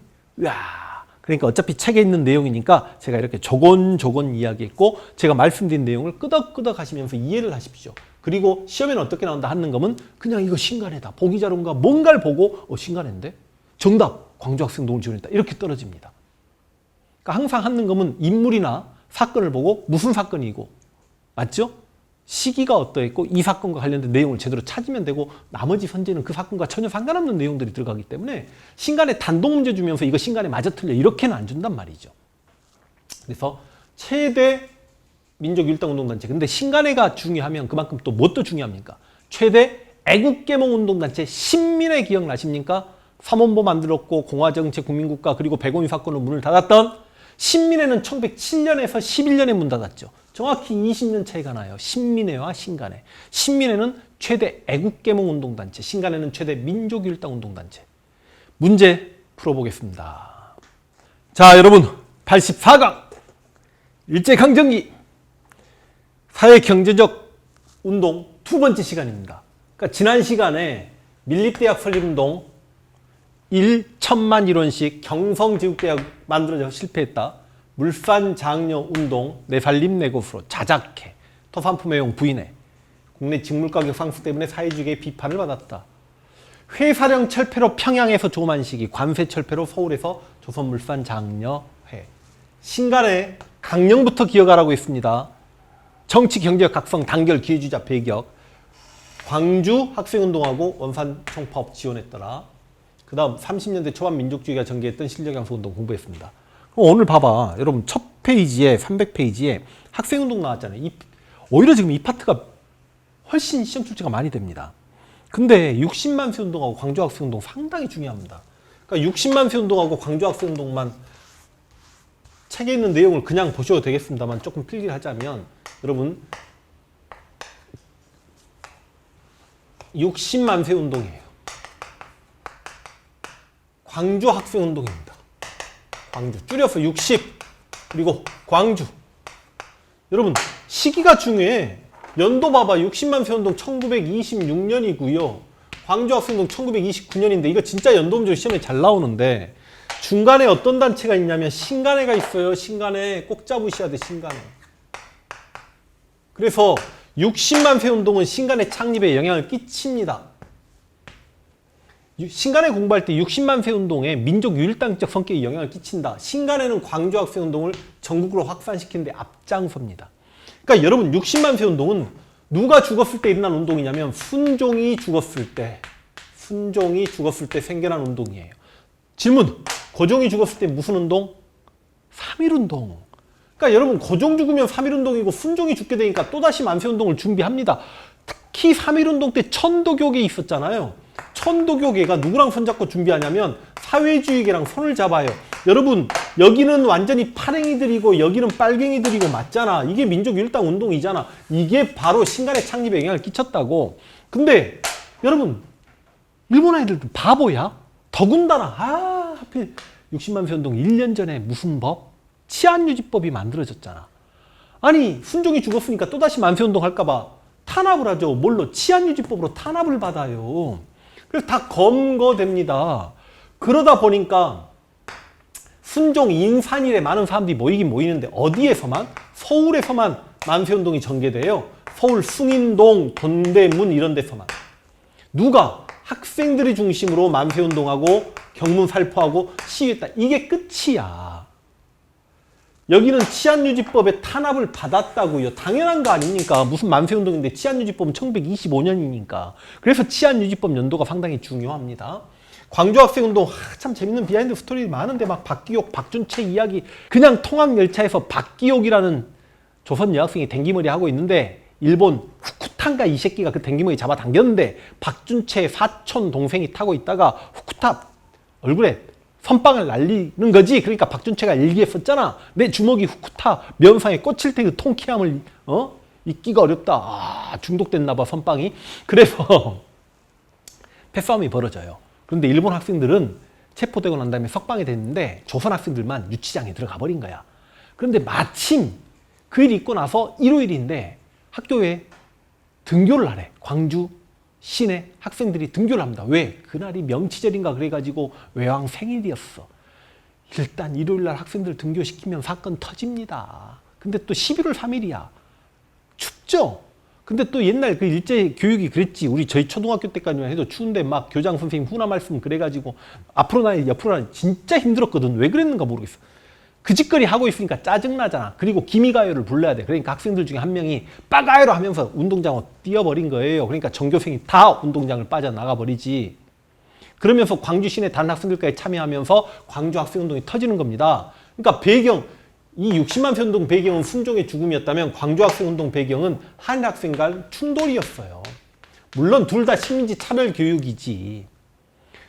Speaker 1: 그러니까 어차피 책에 있는 내용이니까 제가 이렇게 조곤조곤 이야기했고 제가 말씀드린 내용을 끄덕끄덕 하시면서 이해를 하십시오. 그리고 시험에는 어떻게 나온다 하는 거면 그냥 이거 신간회다. 보기 자료인가 뭔가를 보고 신간회인데 정답 광주학생운동을 지원했다. 이렇게 떨어집니다. 그러니까 항상 하는 거면 인물이나 사건을 보고 무슨 사건이고 맞죠? 시기가 어떠했고 이 사건과 관련된 내용을 제대로 찾으면 되고 나머지 현재는 그 사건과 전혀 상관없는 내용들이 들어가기 때문에 신간에 단독 문제 주면서 이거 신간에 맞아 틀려 이렇게는 안 준단 말이죠. 그래서 최대 민족일당운동단체 근데 신간회가 중요하면 그만큼 또 무엇도 중요합니까? 최대 애국개몽운동단체 신민회 기억나십니까? 삼원보 만들었고 공화정책 국민국가 그리고 백오미 사건으로 문을 닫았던 신민회는 1907년에서 11년에 문 닫았죠. 정확히 20년 차이가 나요. 신민회와 신간회. 신민회는 최대 애국개몽운동단체, 신간회는 최대 민족일당운동단체. 문제 풀어보겠습니다. 자, 여러분 84강 일제강점기 사회경제적 운동 두 번째 시간입니다. 그러니까 지난 시간에 밀립대학 설립운동 1천만 이론식 경성제국대학 만들어져 실패했다. 물산장려운동 내살림 내고수로 자작해 토산품 애용 부인해 국내 직물가격 상승 때문에 사회주의의 비판을 받았다. 회사령 철폐로 평양에서 조만식이 관세 철폐로 서울에서 조선물산장려회 신간의 강령부터 기억하라고 했습니다. 정치 경제적 각성 단결 기회주의자 배격 광주 학생운동하고 원산 총파업 지원했더라. 그 다음 30년대 초반 민족주의가 전개했던 실력양성운동 공부했습니다. 오늘 봐봐. 여러분 첫 페이지에 300페이지에 학생운동 나왔잖아요. 오히려 지금 이 파트가 훨씬 시험 출제가 많이 됩니다. 근데 60만 세 운동하고 광주 학생운동 상당히 중요합니다. 그러니까 60만 세 운동하고 광주 학생운동만 책에 있는 내용을 그냥 보셔도 되겠습니다만 조금 필기를 하자면 여러분 60만 세 운동이에요. 광주 학생운동입니다. 광주 줄여서 60 그리고 광주. 여러분 시기가 중요해. 연도 봐봐. 60만 세 운동 1926년이고요. 광주 학생운동 1929년인데 이거 진짜 연도 문제 시험에 잘 나오는데 중간에 어떤 단체가 있냐면 신간회가 있어요. 신간회 꼭 잡으셔야 돼. 신간회. 그래서 60만 세 운동은 신간회 창립에 영향을 끼칩니다. 신간회 공부할 때 60만 세 운동에 민족 유일당적 성격에 영향을 끼친다. 신간회는 광주 학생운동을 전국으로 확산시키는 데 앞장섭니다. 그러니까 여러분 60만 세 운동은 누가 죽었을 때 일어난 운동이냐면 순종이 죽었을 때 생겨난 운동이에요. 질문, 고종이 죽었을 때 무슨 운동? 3.1운동. 그러니까 여러분 고종 죽으면 3.1운동이고 순종이 죽게 되니까 또다시 만세운동을 준비합니다. 특히 3.1운동 때 천도교계 있었잖아요. 천도교계가 누구랑 손잡고 준비하냐면 사회주의계랑 손을 잡아요. 여러분 여기는 완전히 파랭이들이고 여기는 빨갱이들이고 맞잖아. 이게 민족일당 운동이잖아. 이게 바로 신간의 창립에 영향을 끼쳤다고. 근데 여러분 일본 아이들도 바보야? 더군다나 하필 60만 세 운동 1년 전에 무슨 법? 치안유지법이 만들어졌잖아. 아니 순종이 죽었으니까 또다시 만세운동 할까봐 탄압을 하죠. 뭘로? 치안유지법으로 탄압을 받아요. 그래서 다 검거됩니다. 그러다 보니까 순종 인산일에 많은 사람들이 모이긴 모이는데 어디에서만? 서울에서만 만세운동이 전개돼요. 서울 숭인동, 돈대문 이런 데서만. 누가? 학생들이 중심으로 만세운동하고 경문 살포하고 시위했다. 이게 끝이야. 여기는 치안유지법의 탄압을 받았다고요. 당연한 거 아닙니까? 무슨 만세운동인데 치안유지법은 1925년이니까. 그래서 치안유지법 연도가 상당히 중요합니다. 광주학생운동 참 재밌는 비하인드 스토리 많은데 막 박기옥, 박준채 이야기 그냥 통학열차에서 박기옥이라는 조선 여학생이 댕기머리 하고 있는데 일본 후쿠타인가 이 새끼가 그 댕기머리 잡아당겼는데 박준채 사촌 동생이 타고 있다가 후쿠타 얼굴에 선빵을 날리는 거지. 그러니까 박준채가 일기에 썼잖아. 내 주먹이 후쿠타 면상에 꽂힐 때 그 통쾌함을 잊기가 어렵다. 중독됐나 봐 선빵이. 그래서 패싸움이 벌어져요. 그런데 일본 학생들은 체포되고 난 다음에 석방이 됐는데 조선 학생들만 유치장에 들어가 버린 거야. 그런데 마침 그 일 있고 나서 일요일인데 학교에 등교를 하래. 광주 시내 학생들이 등교를 합니다. 왜? 그날이 명치절인가 그래가지고 외왕 생일이었어. 일단 일요일날 학생들 등교시키면 사건 터집니다. 근데 또 11월 3일이야. 춥죠? 근데 또 옛날 그 일제 교육이 그랬지. 우리 저희 초등학교 때까지만 해도 추운데 막 교장 선생님 훈화 말씀 그래가지고 앞으로 나야 옆으로 나야 진짜 힘들었거든. 왜 그랬는가 모르겠어. 그 짓거리 하고 있으니까 짜증나잖아. 그리고 기미가요를 불러야 돼. 그러니까 학생들 중에 한 명이 빠가요로 하면서 운동장으로 뛰어버린 거예요. 그러니까 전교생이 다 운동장을 빠져나가 버리지. 그러면서 광주 시내 다른 학생들까지 참여하면서 광주 학생운동이 터지는 겁니다. 그러니까 배경, 이 60만 표 운동 배경은 순종의 죽음이었다면 광주 학생운동 배경은 한일 학생 간 충돌이었어요. 물론 둘 다 식민지 차별 교육이지.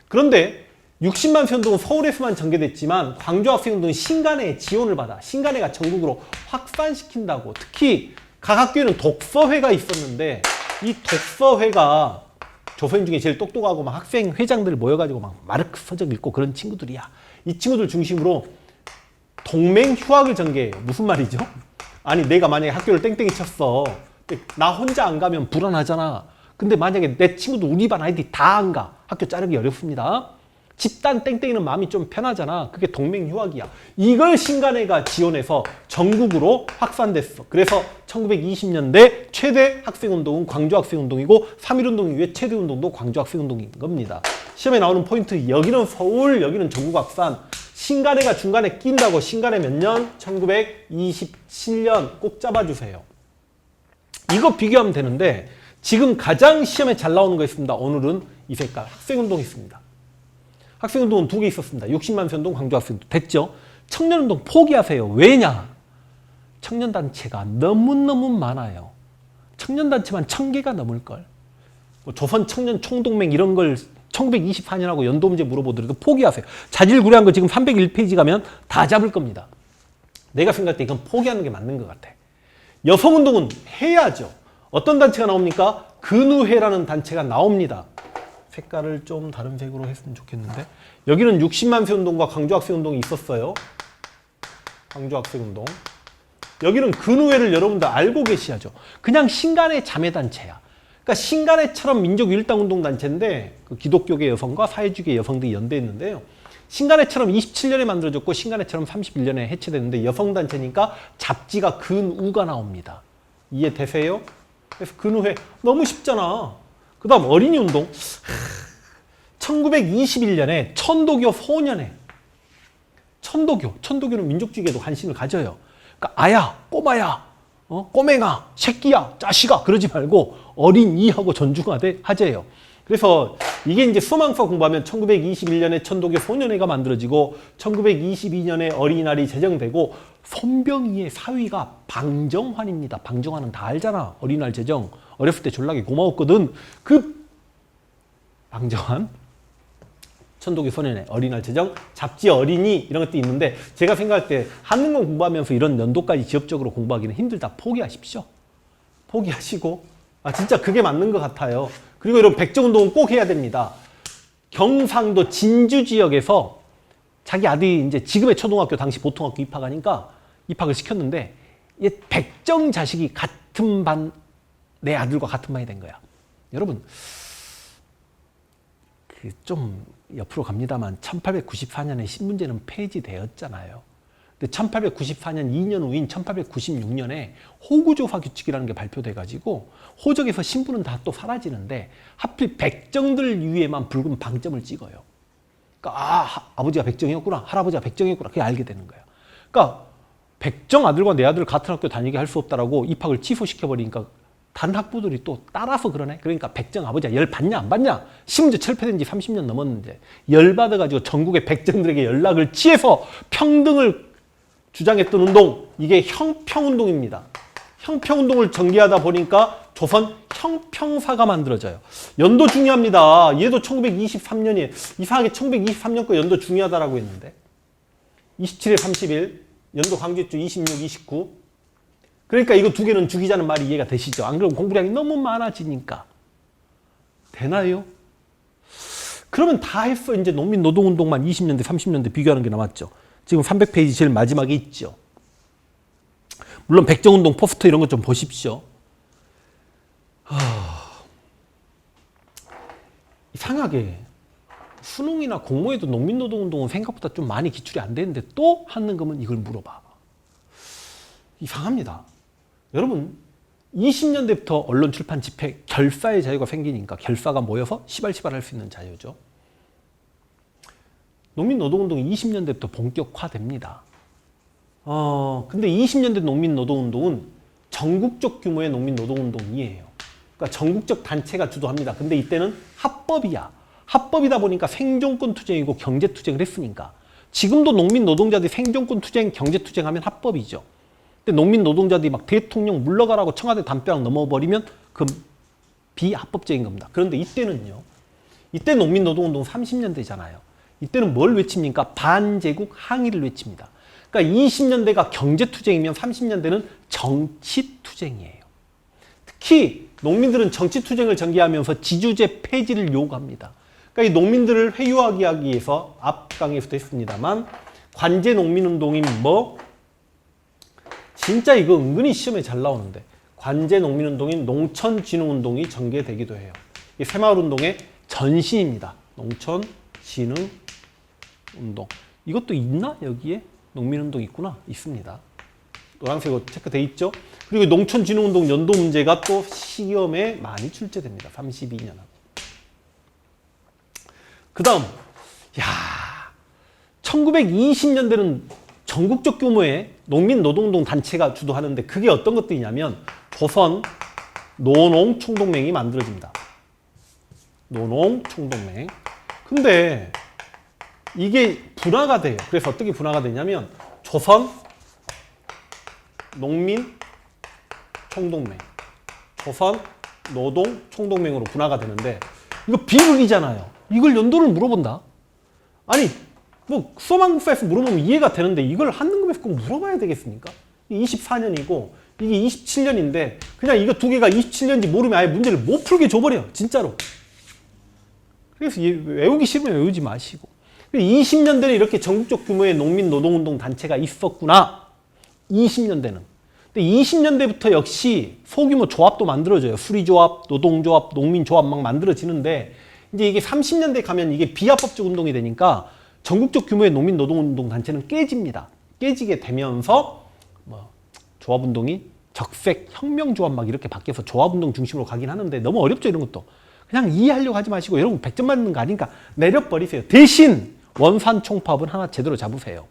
Speaker 1: 그런데 60만 표 운동은 서울에서만 전개됐지만 광주 학생운동은 신간회의 지원을 받아 신간회가 전국으로 확산시킨다고. 특히 각 학교에는 독서회가 있었는데 이 독서회가 조선 중에 제일 똑똑하고 막 학생 회장들 모여가지고 막 마르크스 서적 읽고 그런 친구들이야. 이 친구들 중심으로 동맹 휴학을 전개해요. 무슨 말이죠? 아니 내가 만약에 학교를 땡땡이 쳤어. 나 혼자 안 가면 불안하잖아. 근데 만약에 내 친구들 우리 반 아이들이 다 안 가. 학교 자르기 어렵습니다. 집단 땡땡이는 마음이 좀 편하잖아. 그게 동맹 휴학이야. 이걸 신간회가 지원해서 전국으로 확산됐어. 그래서 1920년대 최대 학생운동은 광주 학생운동이고 3.1운동 이후에 최대 운동도 광주 학생운동인 겁니다. 시험에 나오는 포인트, 여기는 서울, 여기는 전국 확산. 신간회가 중간에 낀다고. 신간회 몇 년? 1927년 꼭 잡아주세요. 이거 비교하면 되는데 지금 가장 시험에 잘 나오는 거 있습니다. 오늘은 이 색깔 학생운동 있습니다. 학생운동은 두 개 있었습니다. 60만 표 운동, 광주 학생운동. 됐죠? 청년운동 포기하세요. 왜냐? 청년단체가 너무너무 많아요. 청년단체만 1000개가 넘을걸. 뭐 조선 청년 총동맹 이런 걸 1924년하고 연도 문제 물어보더라도 포기하세요. 자질구레한 거 지금 301페이지 가면 다 잡을 겁니다. 내가 생각할 때 이건 포기하는 게 맞는 것 같아. 여성운동은 해야죠. 어떤 단체가 나옵니까? 근우회라는 단체가 나옵니다. 색깔을 좀 다른 색으로 했으면 좋겠는데 여기는 60만 표 운동과 광주 학생운동이 있었어요. 광주 학생운동. 여기는 근우회를 여러분들 알고 계셔야죠. 그냥 신간회 자매단체야. 그러니까 신간회처럼 민족일당운동단체인데 그 기독교계 여성과 사회주의 여성들이 연대했는데요. 신간회처럼 27년에 만들어졌고 신간회처럼 31년에 해체됐는데 여성단체니까 잡지가 근우가 나옵니다. 이해되세요? 그래서 근우회 너무 쉽잖아. 그 다음 어린이운동. 1921년에 천도교 소년회. 천도교는 민족주의에도 관심을 가져요. 그러니까 아야, 꼬마야, 꼬맹아, 새끼야, 자식아 그러지 말고 어린이하고 존중하되 하재요. 그래서 이게 이제 수험학사 공부하면 1921년에 천도교 소년회가 만들어지고 1922년에 어린이날이 제정되고 손병희의 사위가 방정환입니다. 방정환은 다 알잖아. 어린이날 제정. 어렸을 때 졸라게 고마웠거든. 그 방정환 천도교 소년회 어린이날 제정 잡지 어린이 이런 것도 있는데 제가 생각할 때 한능공 공부하면서 이런 연도까지 지역적으로 공부하기는 힘들다. 포기하십시오. 포기하시고 진짜 그게 맞는 것 같아요. 그리고 이런 백정운동은 꼭 해야 됩니다. 경상도 진주 지역에서 자기 아들이 이제 지금의 초등학교 당시 보통학교 입학하니까 입학을 시켰는데 얘 백정 자식이 같은 반 내 아들과 같은 반이 된 거야. 여러분 그 좀 옆으로 갑니다만 1894년에 신문제는 폐지되었잖아요. 근데 1894년 2년 후인 1896년에 호구조사 규칙이라는 게 발표돼가지고 호적에서 신분은 다 또 사라지는데 하필 백정들 위에만 붉은 방점을 찍어요. 그러니까 아버지가 백정이었구나, 할아버지가 백정이었구나, 그게 알게 되는 거예요. 그러니까 백정 아들과 내 아들 같은 학교 다니게 할 수 없다라고 입학을 취소시켜버리니까 다른 학부들이 또 따라서 그러네. 그러니까 백정 아버지가 열 받냐 안 받냐? 심지어 철폐된 지 30년 넘었는데 열 받아가지고 전국의 백정들에게 연락을 취해서 평등을 주장했던 운동, 이게 형평운동입니다. 형평운동을 전개하다 보니까 조선 형평사가 만들어져요. 연도 중요합니다. 얘도 1923년이에요. 이상하게 1923년 거 연도 중요하다라고 했는데 27일 30일 연도 광주주 26, 29 그러니까 이거 두 개는 죽이자는 말이 이해가 되시죠? 안 그러면 공부량이 너무 많아지니까. 되나요? 그러면 다 했어. 이제 농민 노동운동만 20년대, 30년대 비교하는 게 남았죠. 지금 300페이지 제일 마지막에 있죠. 물론 백정운동 포스터 이런 것 좀 보십시오. 이상하게 수능이나 공모에도 농민노동운동은 생각보다 좀 많이 기출이 안 되는데 또 한능검은 이걸 물어봐. 이상합니다. 여러분 20년대부터 언론 출판 집회 결사의 자유가 생기니까 결사가 모여서 시발시발 할 수 있는 자유죠. 농민노동운동이 20년대부터 본격화됩니다. 근데 20년대 농민노동운동은 전국적 규모의 농민노동운동이에요. 그러니까 전국적 단체가 주도합니다. 근데 이때는 합법이야. 합법이다 보니까 생존권 투쟁이고 경제 투쟁을 했으니까. 지금도 농민 노동자들이 생존권 투쟁, 경제 투쟁하면 합법이죠. 근데 농민 노동자들이 막 대통령 물러가라고 청와대 담벼락 넘어버리면 그 비합법적인 겁니다. 그런데 이때는요. 이때 농민 노동운동 30년대잖아요. 이때는 뭘 외칩니까? 반제국 항의를 외칩니다. 그러니까 20년대가 경제 투쟁이면 30년대는 정치 투쟁이에요. 특히 농민들은 정치 투쟁을 전개하면서 지주제 폐지를 요구합니다. 그러니까 이 농민들을 회유하기 하기 위해서 앞 강의에서도 했습니다만 관제 농민운동이 뭐 진짜 이거 은근히 시험에 잘 나오는데 관제 농민운동인 농촌진흥운동이 전개되기도 해요. 이 새마을운동의 전신입니다. 농촌진흥운동. 이것도 있나? 여기에? 농민운동 있구나? 있습니다. 노란색으로 체크돼 있죠? 그리고 농촌진흥운동 연도 문제가 또 시험에 많이 출제됩니다. 32년하고. 그 다음, 1920년대는 전국적 규모의 농민 노동운동 단체가 주도하는데 그게 어떤 것들이냐면 조선 노농총동맹이 만들어집니다. 노농총동맹. 근데 이게 분화가 돼요. 그래서 어떻게 분화가 되냐면 조선 농민 총동맹, 조선 노동 총동맹으로 분화가 되는데 이거 비극이잖아요. 이걸 연도를 물어본다. 아니 뭐 수험항목사에서 물어보면 이해가 되는데 이걸 한능검에서 꼭 물어봐야 되겠습니까? 24년이고 이게 27년인데 그냥 이거 두 개가 27년인지 모르면 아예 문제를 못 풀게 줘버려. 진짜로. 그래서 외우기 싫으면 외우지 마시고. 20년대는 이렇게 전국적 규모의 농민 노동운동 단체가 있었구나. 20년대는. 근데 20년대부터 역시 소규모 조합도 만들어져요. 수리조합, 노동조합, 농민조합 막 만들어지는데 이제 이게 30년대 가면 이게 비합법적 운동이 되니까 전국적 규모의 농민 노동운동 단체는 깨집니다. 깨지게 되면서 뭐 조합운동이 적색 혁명조합 막 이렇게 바뀌어서 조합운동 중심으로 가긴 하는데 너무 어렵죠 이런 것도. 그냥 이해하려고 하지 마시고 여러분 100점 맞는 거 아니니까 내려버리세요. 대신 원산총파업은 하나 제대로 잡으세요.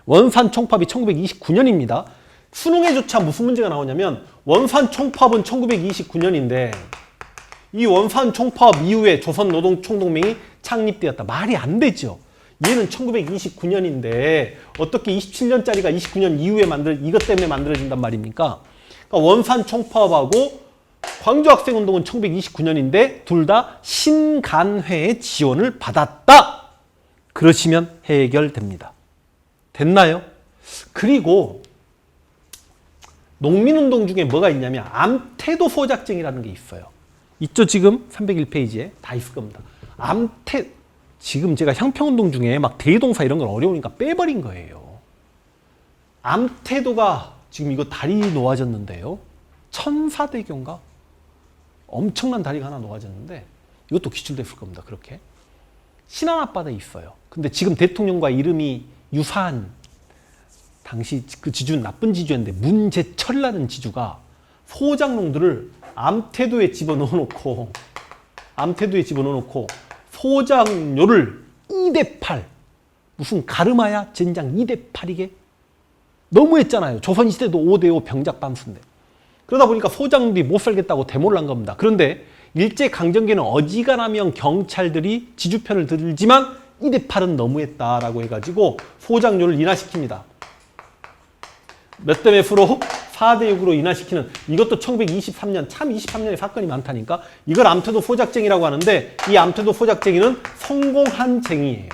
Speaker 1: 원산총파업이 1929년입니다. 수능에조차 무슨 문제가 나오냐면 원산총파업은 1929년인데 이 원산총파업 이후에 조선노동총동맹이 창립되었다. 말이 안 되죠. 얘는 1929년인데 어떻게 27년짜리가 29년 이후에 이것 때문에 만들어진단 말입니까? 그러니까 원산총파업하고 광주학생운동은 1929년인데 둘 다 신간회의 지원을 받았다. 그러시면 해결됩니다. 됐나요? 그리고 농민운동 중에 뭐가 있냐면 암태도 소작쟁이라는 게 있어요. 있죠 지금 301페이지에 다 있을 겁니다. 지금 제가 형평운동 중에 막 대동사 이런 건 어려우니까 빼버린 거예요. 암태도가 지금 이거 다리 놓아졌는데요. 천사대교인가? 엄청난 다리가 하나 놓아졌는데 이것도 기출됐을 겁니다. 그렇게. 신안 앞바다에 있어요. 근데 지금 대통령과 이름이 유사한 당시 그 지주는 나쁜 지주였는데 문제철이라는 지주가 소작농들을 암태도에 집어넣어놓고 소작료를 2대8 무슨 가르마야 젠장 2대8이게 너무했잖아요. 조선시대도 5대5 병작반수인데 그러다 보니까 소작농들이 못 살겠다고 데모를 한 겁니다. 그런데 일제강점기는 어지간하면 경찰들이 지주편을 들지만 2대8은 너무했다라고 해가지고 소작료를 인하시킵니다. 몇 대 몇으로? 4대6으로 인하시키는 이것도 1923년 참 23년에 사건이 많다니까 이걸 암태도 소작쟁이라고 하는데 이 암태도 소작쟁이는 성공한 쟁이에요.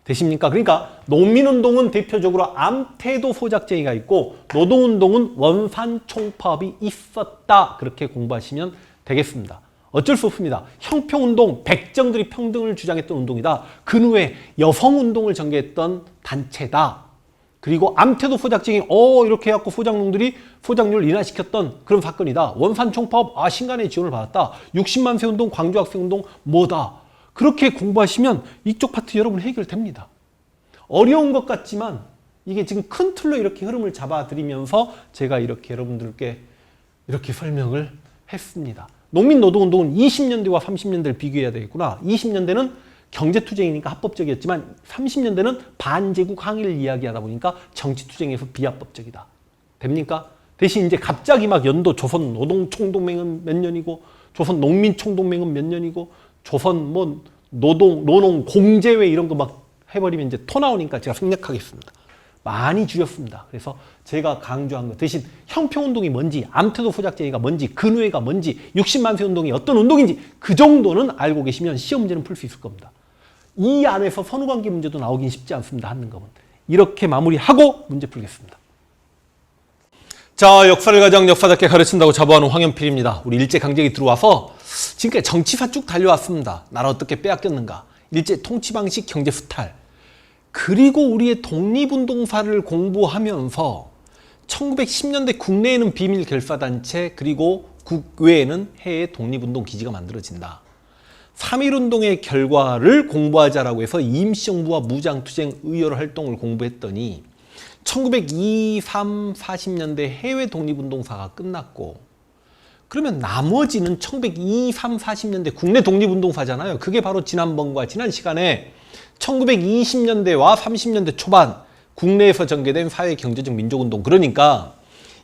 Speaker 1: 되십니까? 그러니까 농민운동은 대표적으로 암태도 소작쟁이가 있고 노동운동은 원산총파업이 있었다. 그렇게 공부하시면 되겠습니다. 어쩔 수 없습니다. 형평운동, 백정들이 평등을 주장했던 운동이다. 그 후에 여성운동을 전개했던 단체다. 그리고 암태도 포작쟁이, 이렇게 해갖고 포장률을 인하시켰던 그런 사건이다. 원산총파업, 신간의 지원을 받았다. 60만 세 운동, 광주 학생운동, 뭐다. 그렇게 공부하시면 이쪽 파트 여러분 해결됩니다. 어려운 것 같지만 이게 지금 큰 틀로 이렇게 흐름을 잡아드리면서 제가 이렇게 여러분들께 이렇게 설명을 했습니다. 농민노동운동은 20년대와 30년대를 비교해야 되겠구나. 20년대는 경제투쟁이니까 합법적이었지만 30년대는 반제국 항의를 이야기하다 보니까 정치투쟁에서 비합법적이다. 됩니까? 대신 이제 갑자기 막 연도 조선노동총동맹은 몇 년이고 조선농민총동맹은 몇 년이고 조선 노농 공제회 이런 거 막 해버리면 이제 토 나오니까 제가 생략하겠습니다. 많이 줄였습니다. 그래서 제가 강조한 것 대신 형평운동이 뭔지, 암태도 포작쟁이가 뭔지, 근후회가 뭔지, 60만 세 운동이 어떤 운동인지 그 정도는 알고 계시면 시험 문제는 풀 수 있을 겁니다. 이 안에서 선후관계 문제도 나오긴 쉽지 않습니다. 하는 거는. 이렇게 마무리하고 문제 풀겠습니다. 자, 역사를 가장 역사답게 가르친다고 자부하는 황연필입니다. 우리 일제강점기 들어와서 지금까지 정치사 쭉 달려왔습니다. 나라 어떻게 빼앗겼는가, 일제 통치방식 경제 수탈, 그리고 우리의 독립운동사를 공부하면서 1910년대 국내에는 비밀 결사단체, 그리고 국외에는 해외 독립운동 기지가 만들어진다. 3.1운동의 결과를 공부하자라고 해서 임시정부와 무장투쟁 의열 활동을 공부했더니 1920, 30, 40년대 해외 독립운동사가 끝났고, 그러면 나머지는 1920, 30, 40년대 국내 독립운동사잖아요. 그게 바로 지난번과 지난 시간에 1920년대와 30년대 초반 국내에서 전개된 사회 경제적 민족운동, 그러니까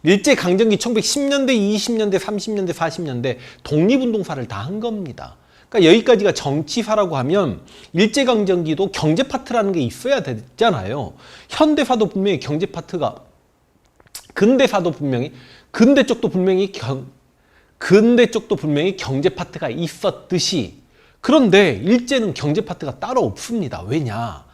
Speaker 1: 일제강점기 1910년대, 20년대, 30년대, 40년대 독립운동사를 다 한 겁니다. 그러니까 여기까지가 정치사라고 하면 일제강점기도 경제 파트라는 게 있어야 되잖아요. 현대사도 분명히 경제 파트가, 근대사도 분명히, 근대 쪽도 분명히 경제 파트가 있었듯이, 그런데 일제는 경제 파트가 따로 없습니다. 왜냐?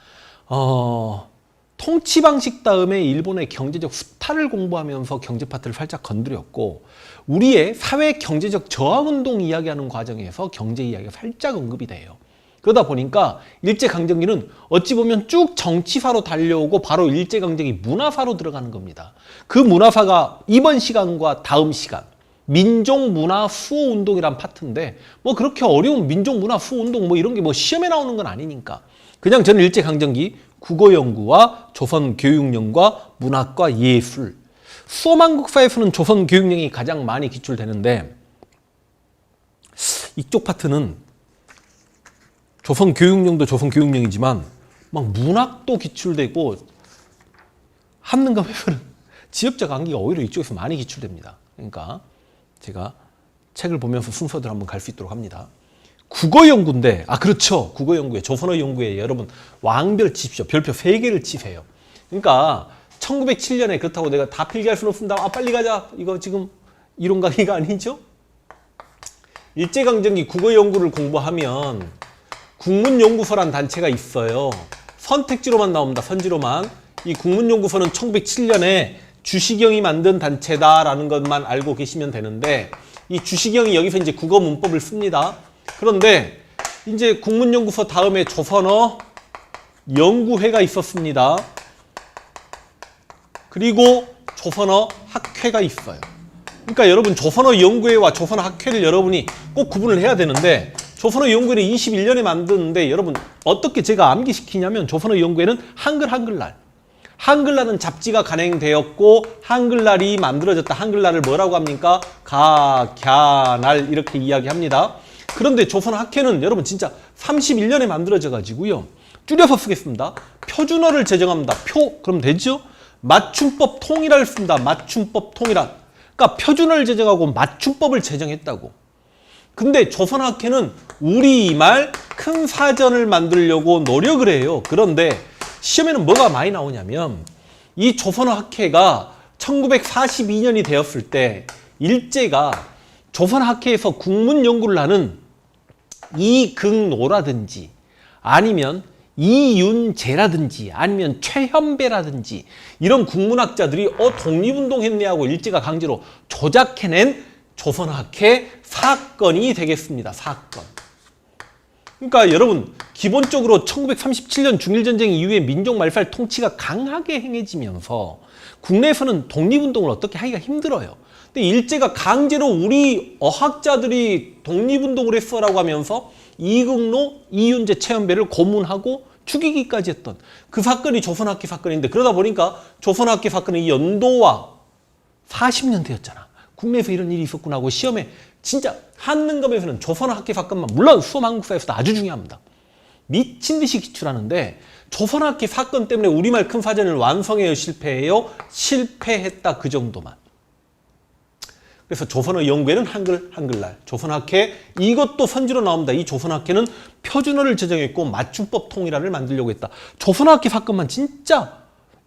Speaker 1: 통치 방식 다음에 일본의 경제적 수탈을 공부하면서 경제 파트를 살짝 건드렸고, 우리의 사회 경제적 저항운동 이야기하는 과정에서 경제 이야기가 살짝 언급이 돼요. 그러다 보니까 일제강점기는 어찌 보면 쭉 정치사로 달려오고 바로 일제강점기 문화사로 들어가는 겁니다. 그 문화사가 이번 시간과 다음 시간 민족문화 수호운동이란 파트인데, 뭐 그렇게 어려운 민족문화 수호운동 뭐 이런 게 뭐 시험에 나오는 건 아니니까 그냥 저는 일제강점기 국어연구와 조선교육령과 문학과 예술, 수험한국사에서는 조선교육령이 가장 많이 기출되는데, 이쪽 파트는 조선교육령도 조선교육령이지만 막 문학도 기출되고, 한능과 회설은 지역적 암기가 오히려 이쪽에서 많이 기출됩니다. 그러니까 제가 책을 보면서 순서대로 한번 갈 수 있도록 합니다. 국어연구인데, 그렇죠. 국어연구에, 조선어 연구에 여러분 왕별 치십시오. 별표 3개를 치세요. 그러니까 1907년에, 그렇다고 내가 다 필기할 수는 없습니다. 빨리 가자. 이거 지금 이론 강의가 아니죠? 일제강점기 국어연구를 공부하면 국문연구소란 단체가 있어요. 선택지로만 나옵니다. 선지로만. 이 국문연구소는 1907년에 주시경이 만든 단체다라는 것만 알고 계시면 되는데, 이 주시경이 여기서 이제 국어 문법을 씁니다. 그런데 이제 국문연구소 다음에 조선어 연구회가 있었습니다. 그리고 조선어 학회가 있어요. 그러니까 여러분 조선어 연구회와 조선어 학회를 여러분이 꼭 구분을 해야 되는데, 조선어 연구회는 21년에 만드는데 여러분 어떻게 제가 암기시키냐면, 조선어 연구회는 한글날은 잡지가 간행되었고 한글날이 만들어졌다. 한글날을 뭐라고 합니까? 갈 이렇게 이야기합니다. 그런데 조선어 학회는 여러분 진짜 31년에 만들어져 가지고요. 줄여서 쓰겠습니다. 표준어를 제정합니다. 그럼 되죠? 맞춤법 통일화를 씁니다. 맞춤법 통일화. 그러니까 표준어를 제정하고 맞춤법을 제정했다고. 근데 조선어 학회는 우리말 큰 사전을 만들려고 노력을 해요. 그런데 시험에는 뭐가 많이 나오냐면, 이 조선어 학회가 1942년이 되었을 때 일제가 조선어 학회에서 국문 연구를 하는 이극노라든지 아니면 이윤재라든지 아니면 최현배라든지 이런 국문학자들이 독립운동 했네 하고 일제가 강제로 조작해낸 조선학회 사건이 되겠습니다. 사건. 그러니까 여러분 기본적으로 1937년 중일전쟁 이후에 민족 말살 통치가 강하게 행해지면서 국내에서는 독립운동을 어떻게 하기가 힘들어요. 근데 일제가 강제로 우리 어학자들이 독립운동을 했어라고 하면서 이국노, 이윤재, 최연배를 고문하고 죽이기까지 했던 그 사건이 조선학회 사건인데, 그러다 보니까 조선학회 사건의 연도와 40년대였잖아. 국내에서 이런 일이 있었구나 하고 시험에 진짜 한능검에서는 조선학회 사건만, 물론 수험 한국사에서도 아주 중요합니다. 미친 듯이 기출하는데 조선학회 사건 때문에 우리말 큰 사전을 완성해요, 실패해요? 실패했다, 그 정도만. 그래서 조선어 연구에는 한글날, 조선학회 이것도 선지로 나옵니다. 이 조선학회는 표준어를 제정했고 맞춤법 통일화를 만들려고 했다. 조선학회 사건만 진짜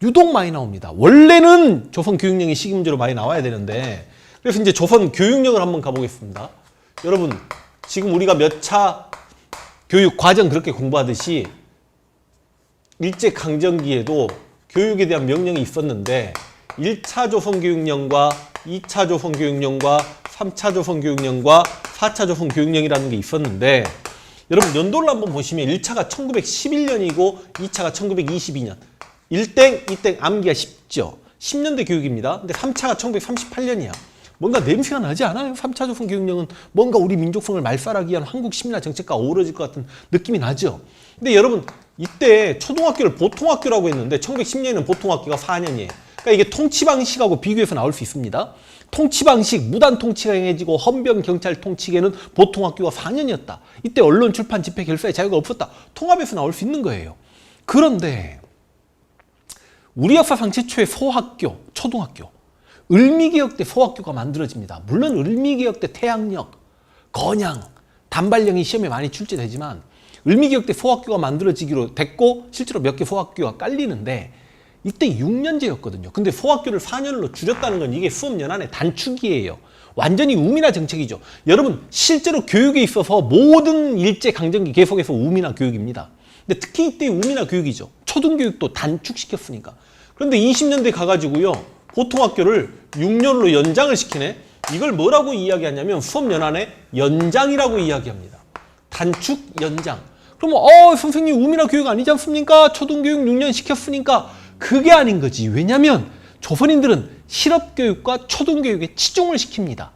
Speaker 1: 유독 많이 나옵니다. 원래는 조선교육령이 시기문제로 많이 나와야 되는데, 그래서 이제 조선교육령을 한번 가보겠습니다. 여러분 지금 우리가 몇 차 교육 과정 그렇게 공부하듯이 일제강점기에도 교육에 대한 명령이 있었는데 1차 조선교육령과 2차 조선교육령과 3차 조선교육령과 4차 조선교육령이라는 게 있었는데, 여러분 연도를 한번 보시면 1차가 1911년이고 2차가 1922년. 1땡, 2땡 암기가 쉽죠. 10년대 교육입니다. 근데 3차가 1938년이야. 뭔가 냄새가 나지 않아요? 3차 조선교육령은 뭔가 우리 민족성을 말살하기 위한 한국 시민화 정책과 어우러질 것 같은 느낌이 나죠. 근데 여러분 이때 초등학교를 보통학교라고 했는데 1910년에는 보통학교가 4년이에요. 그러니까 이게 통치방식하고 비교해서 나올 수 있습니다. 통치방식, 무단 통치가 행해지고 헌병 경찰 통치계는 보통학교가 4년이었다. 이때 언론, 출판, 집회, 결사의 자유가 없었다. 통합에서 나올 수 있는 거예요. 그런데 우리 역사상 최초의 소학교, 초등학교, 을미개혁 때 소학교가 만들어집니다. 물론 을미개혁 때 태양역, 건양, 단발령이 시험에 많이 출제되지만 을미개혁 때 소학교가 만들어지기로 됐고 실제로 몇 개 소학교가 깔리는데 이때 6년제였거든요. 근데 소학교를 4년으로 줄였다는 건 이게 수업 연한의 단축이에요. 완전히 우민화 정책이죠. 여러분 실제로 교육에 있어서 모든 일제강점기 계속해서 우민화 교육입니다. 근데 특히 이때 우민화 교육이죠. 초등교육도 단축시켰으니까. 그런데 20년대 가가지고요, 보통학교를 6년으로 연장을 시키네. 이걸 뭐라고 이야기하냐면 수업 연한의 연장이라고 이야기합니다. 단축, 연장. 그러면 선생님 우민화 교육 아니지 않습니까? 초등교육 6년 시켰으니까. 그게 아닌 거지. 왜냐하면 조선인들은 실업교육과 초등교육에 치중을 시킵니다.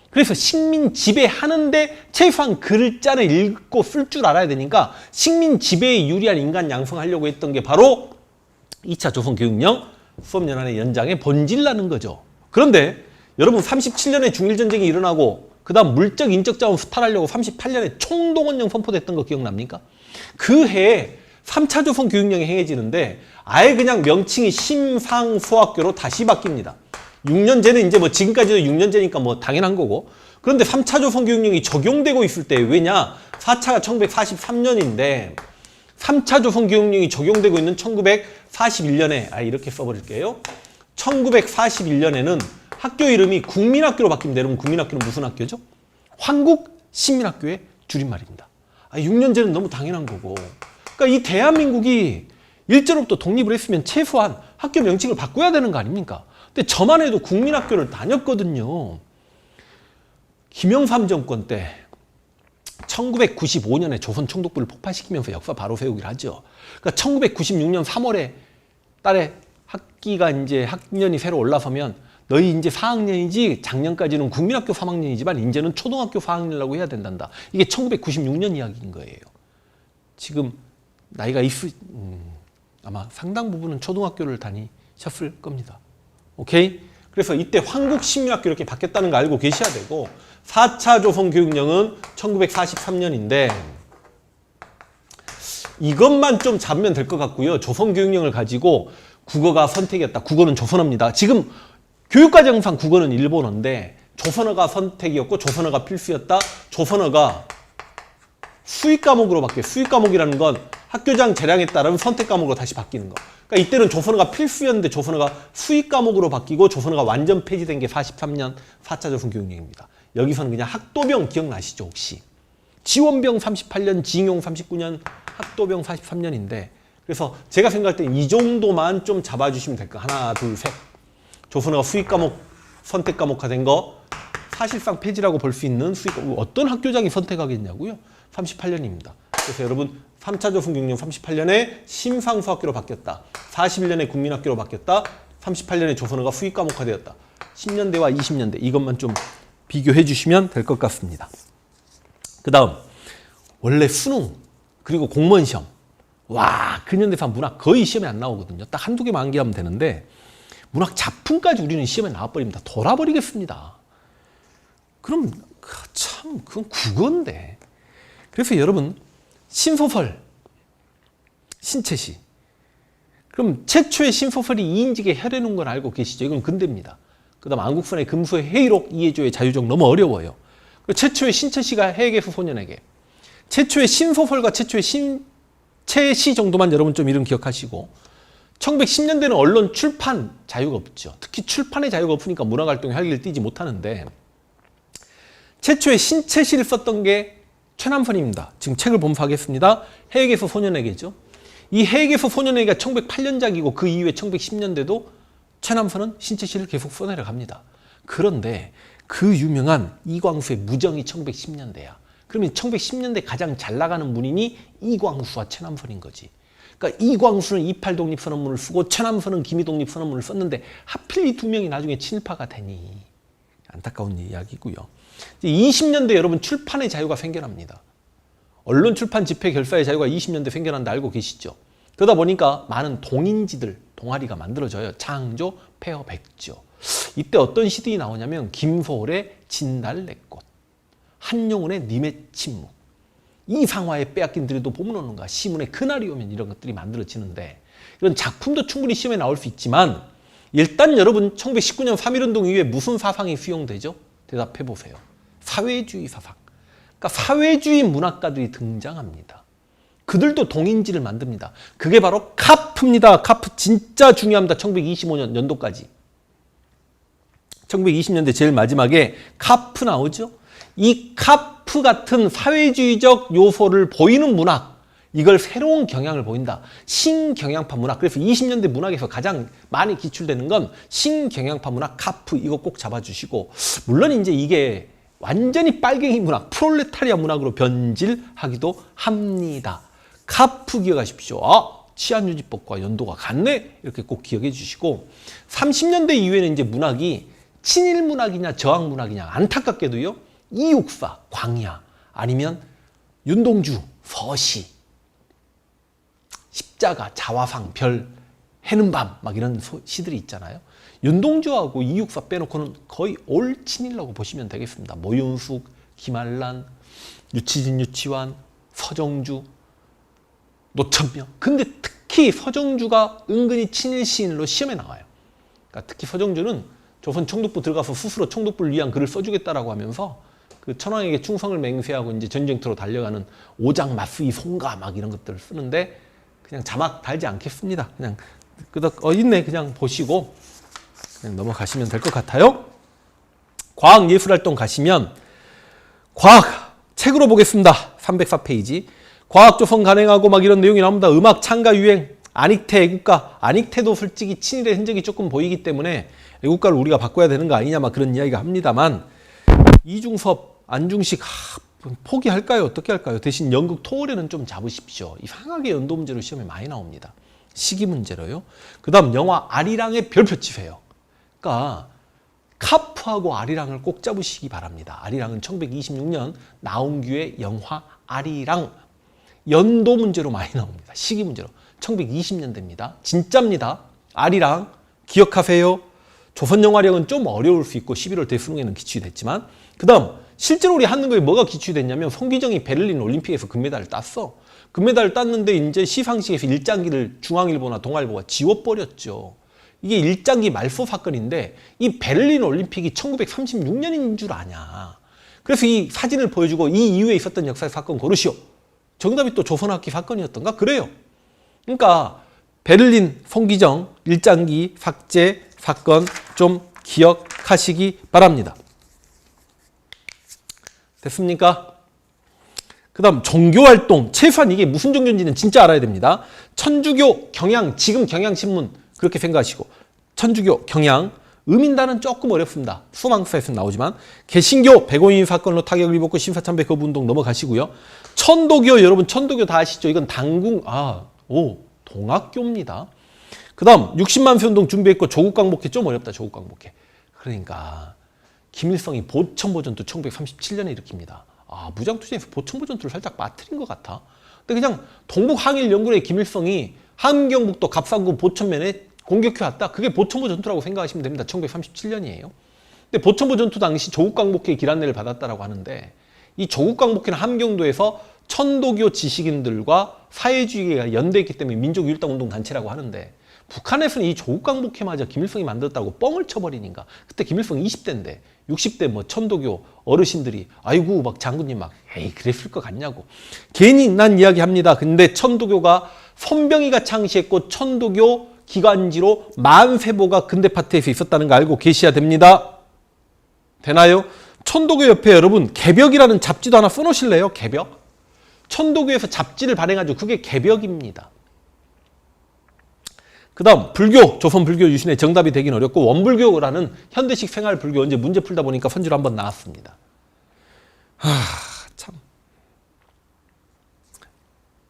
Speaker 1: 그래서 식민 지배하는데 최소한 글자는 읽고 쓸 줄 알아야 되니까 식민 지배에 유리한 인간 양성하려고 했던 게 바로 2차 조선교육령 수업연한의 연장의 본질라는 거죠. 그런데 여러분 37년에 중일전쟁이 일어나고 그 다음 물적 인적 자원 수탈하려고 38년에 총동원령 선포됐던 거 기억납니까? 그 해에 3차 조선 교육령이 행해지는데 아예 그냥 명칭이 심상소학교로 다시 바뀝니다. 6년제는 이제 뭐 지금까지도 6년제니까 뭐 당연한 거고. 그런데 3차 조선 교육령이 적용되고 있을 때, 왜냐? 4차가 1943년인데 3차 조선 교육령이 적용되고 있는 1941년에 이렇게 써버릴게요. 1941년에는 학교 이름이 국민학교로 바뀝니다. 여러분 국민학교는 무슨 학교죠? 한국시민학교의 줄임말입니다. 6년제는 너무 당연한 거고. 그러니까 이 대한민국이 일제로부터 독립을 했으면 최소한 학교 명칭을 바꿔야 되는 거 아닙니까? 근데 저만 해도 국민학교를 다녔거든요. 김영삼 정권 때 1995년에 조선 총독부를 폭파시키면서 역사 바로 세우기를 하죠. 그러니까 1996년 3월에 딸에 학기가 이제 학년이 새로 올라서면 너희 이제 4학년이지 작년까지는 국민학교 3학년이지만 이제는 초등학교 4학년이라고 해야 된단다. 이게 1996년 이야기인 거예요. 지금 나이가 아마 상당 부분은 초등학교를 다니셨을 겁니다. 오케이? 그래서 이때 한국시민학교 이렇게 바뀌었다는 거 알고 계셔야 되고, 4차 조선교육령은 1943년인데 이것만 좀 잡으면 될 것 같고요. 조선교육령을 가지고 국어가 선택이었다. 국어는 조선어입니다. 지금 교육과정상 국어는 일본어인데 조선어가 선택이었고 조선어가 필수였다. 조선어가 수익 과목으로 바뀌어요. 수익 과목이라는 건 학교장 재량에 따른 선택 과목으로 다시 바뀌는 거. 그러니까 이때는 조선어가 필수였는데 조선어가 수익 과목으로 바뀌고 조선어가 완전 폐지된 게 43년 4차 조선교육령입니다. 여기서는 그냥 학도병 기억나시죠 혹시? 지원병 38년, 징용 39년, 학도병 43년인데 그래서 제가 생각할 때 이 정도만 좀 잡아주시면 될 거. 하나, 둘, 셋. 조선어가 수익 과목, 선택 과목화 된 거. 사실상 폐지라고 볼 수 있는 수익 어떤 학교장이 선택하겠냐고요? 38년입니다. 그래서 여러분 3차 조선경영 38년에 심상수학교로 바뀌었다. 41년에 국민학교로 바뀌었다. 38년에 조선어가 수익 과목화되었다. 10년대와 20년대 이것만 좀 비교해 주시면 될 것 같습니다. 그 다음 원래 수능 그리고 공무원 시험 와 근현대사 문학 거의 시험에 안 나오거든요. 딱 한두 개만 암기하면 되는데 문학 작품까지 우리는 시험에 나와버립니다. 돌아버리겠습니다. 그럼 참 그건 국어인데. 그래서 여러분 신소설 신채시 그럼 최초의 신소설이 이인직의 혈해놓은 건 알고 계시죠? 이건 근대입니다. 그 다음 안국선의 금수의 회의록 이해조의 자유적 너무 어려워요. 최초의 신채시가 해에게서 소년에게 최초의 신소설과 최초의 신채시 정도만 여러분 좀 이름 기억하시고 1910년대는 언론 출판 자유가 없죠. 특히 출판의 자유가 없으니까 문화활동이 할 길을 띄지 못하는데 최초의 신채시를 썼던 게 최남선입니다. 지금 책을 보면서 하겠습니다. 해에게서 소년에게죠. 이 해에게서 소년에게가 1908년작이고 그 이후에 1910년대도 최남선은 신채시를 계속 써내려갑니다. 그런데 그 유명한 이광수의 무정이 1910년대야. 그러면 1910년대 가장 잘 나가는 문인이 이광수와 최남선인 거지. 그러니까 이광수는 이팔 독립선언문을 쓰고 최남선은 기미 독립선언문을 썼는데 하필 이 두 명이 나중에 친일파가 되니 안타까운 이야기고요. 20년대 여러분 출판의 자유가 생겨납니다. 언론 출판 집회 결사의 자유가 20년대 생겨난다 알고 계시죠? 그러다 보니까 많은 동인지들 동아리가 만들어져요. 창조, 폐허, 백조. 이때 어떤 시들이 나오냐면 김소월의 진달래꽃, 한용운의 님의 침묵, 이상화의 빼앗긴 들에도 봄은 오는가, 시문의 그날이 오면 이런 것들이 만들어지는데 이런 작품도 충분히 시험에 나올 수 있지만 일단 여러분 1919년 3.1운동 이후에 무슨 사상이 수용되죠? 대답해 보세요. 사회주의 사상. 그러니까 사회주의 문학가들이 등장합니다. 그들도 동인지를 만듭니다. 그게 바로 카프입니다. 카프 진짜 중요합니다. 1925년 연도까지. 1920년대 제일 마지막에 카프 나오죠. 이 카프 같은 사회주의적 요소를 보이는 문학, 이걸 새로운 경향을 보인다. 신경향파 문학. 그래서 20년대 문학에서 가장 많이 기출되는 건 신경향파 문학, 카프. 이거 꼭 잡아주시고, 물론 이제 이게 완전히 빨갱이 문학, 프롤레타리아 문학으로 변질하기도 합니다. 카프 기억하십시오. 아, 치안유지법과 연도가 같네? 이렇게 꼭 기억해 주시고, 30년대 이후에는 이제 문학이 친일 문학이냐 저항 문학이냐, 안타깝게도요, 이육사, 광야, 아니면 윤동주, 서시, 십자가, 자화상, 별, 해는 밤, 막 이런 시들이 있잖아요. 윤동주하고 이육사 빼놓고는 거의 올 친일라고 보시면 되겠습니다. 모윤숙, 김알란, 유치진, 유치환, 서정주, 노천명. 근데 특히 서정주가 은근히 친일 시인으로 시험에 나와요. 그러니까 특히 서정주는 조선 총독부 들어가서 스스로 총독부를 위한 글을 써주겠다라고 하면서 그 천황에게 충성을 맹세하고 이제 전쟁터로 달려가는 오장 마수이 송가 막 이런 것들을 쓰는데 그냥 자막 달지 않겠습니다. 그냥 끄덕 있네 그냥 보시고 그냥 넘어가시면 될 것 같아요. 과학예술활동 가시면 과학 책으로 보겠습니다. 304페이지. 과학조선 간행하고 막 이런 내용이 나옵니다. 음악 창가 유행, 안익태 애국가. 안익태도 솔직히 친일의 흔적이 조금 보이기 때문에 애국가를 우리가 바꿔야 되는 거 아니냐 막 그런 이야기가 합니다만, 이중섭, 안중식 포기할까요? 어떻게 할까요? 대신 연극 토월에는 좀 잡으십시오. 이상하게 연도 문제로 시험에 많이 나옵니다. 시기 문제로요. 그 다음 영화 아리랑의 별표 치세요. 그러니까 카프하고 아리랑을 꼭 잡으시기 바랍니다. 아리랑은 1926년 나온규의 영화 아리랑. 연도 문제로 많이 나옵니다. 시기 문제로. 1920년대입니다. 진짜입니다. 아리랑 기억하세요. 조선영화력은 좀 어려울 수 있고 11월 대수능에는 기출됐지만, 그 다음 실제로 우리 한국에 뭐가 기출됐냐면 송기정이 베를린 올림픽에서 금메달을 땄어. 금메달을 땄는데 이제 시상식에서 일장기를 중앙일보나 동아일보가 지워버렸죠. 이게 일장기 말소 사건인데 이 베를린 올림픽이 1936년인 줄 아냐. 그래서 이 사진을 보여주고 이 이후에 있었던 역사의 사건 고르시오. 정답이 또 조선학기 사건이었던가? 그래요. 그러니까 베를린 송기정 일장기 삭제 사건 좀 기억하시기 바랍니다. 됐습니까? 그 다음 종교활동, 최소한 이게 무슨 종교인지는 진짜 알아야 됩니다. 천주교 경향, 지금 경향신문 그렇게 생각하시고, 천주교 경향, 의민단은 조금 어렵습니다. 수망사에서 나오지만 개신교 백오인 사건으로 타격을 입었고 신사참배 거부운동 넘어가시고요. 천도교 여러분 천도교 다 아시죠? 이건 당궁 동학교입니다. 그 다음 60만 세 운동 준비했고 조국 광복회 좀 어렵다. 조국 광복회. 그러니까 김일성이 보천보 전투 1937년에 일으킵니다. 무장투쟁에서 보천보 전투를 살짝 빠뜨린 것 같아. 근데 그냥 동북항일연군의 김일성이 함경북도 갑상구 보천면에 공격해왔다. 그게 보천보 전투라고 생각하시면 됩니다. 1937년이에요. 근데 보천보 전투 당시 조국 광복회의 길안내를 받았다라고 하는데 이 조국 광복회는 함경도에서 천도교 지식인들과 사회주의가 연대했기 때문에 민족유일당운동 단체라고 하는데 북한에서는 이 조국 광복회마저 김일성이 만들었다고 뻥을 쳐버리니까 그때 김일성 20대인데 60대 뭐 천도교 어르신들이 아이고 막 장군님 막 에이 그랬을 것 같냐고 괜히 난 이야기합니다. 근데 천도교가 손병희가 창시했고 천도교 기관지로 만세보가 근대 파트에서 있었다는 거 알고 계셔야 됩니다. 되나요? 천도교 옆에 여러분 개벽이라는 잡지도 하나 써놓으실래요? 개벽? 천도교에서 잡지를 발행하죠. 그게 개벽입니다. 그 다음 불교, 조선 불교 유신의 정답이 되긴 어렵고 원불교라는 현대식 생활 불교 언제 문제 풀다 보니까 선지로 한번 나왔습니다. 참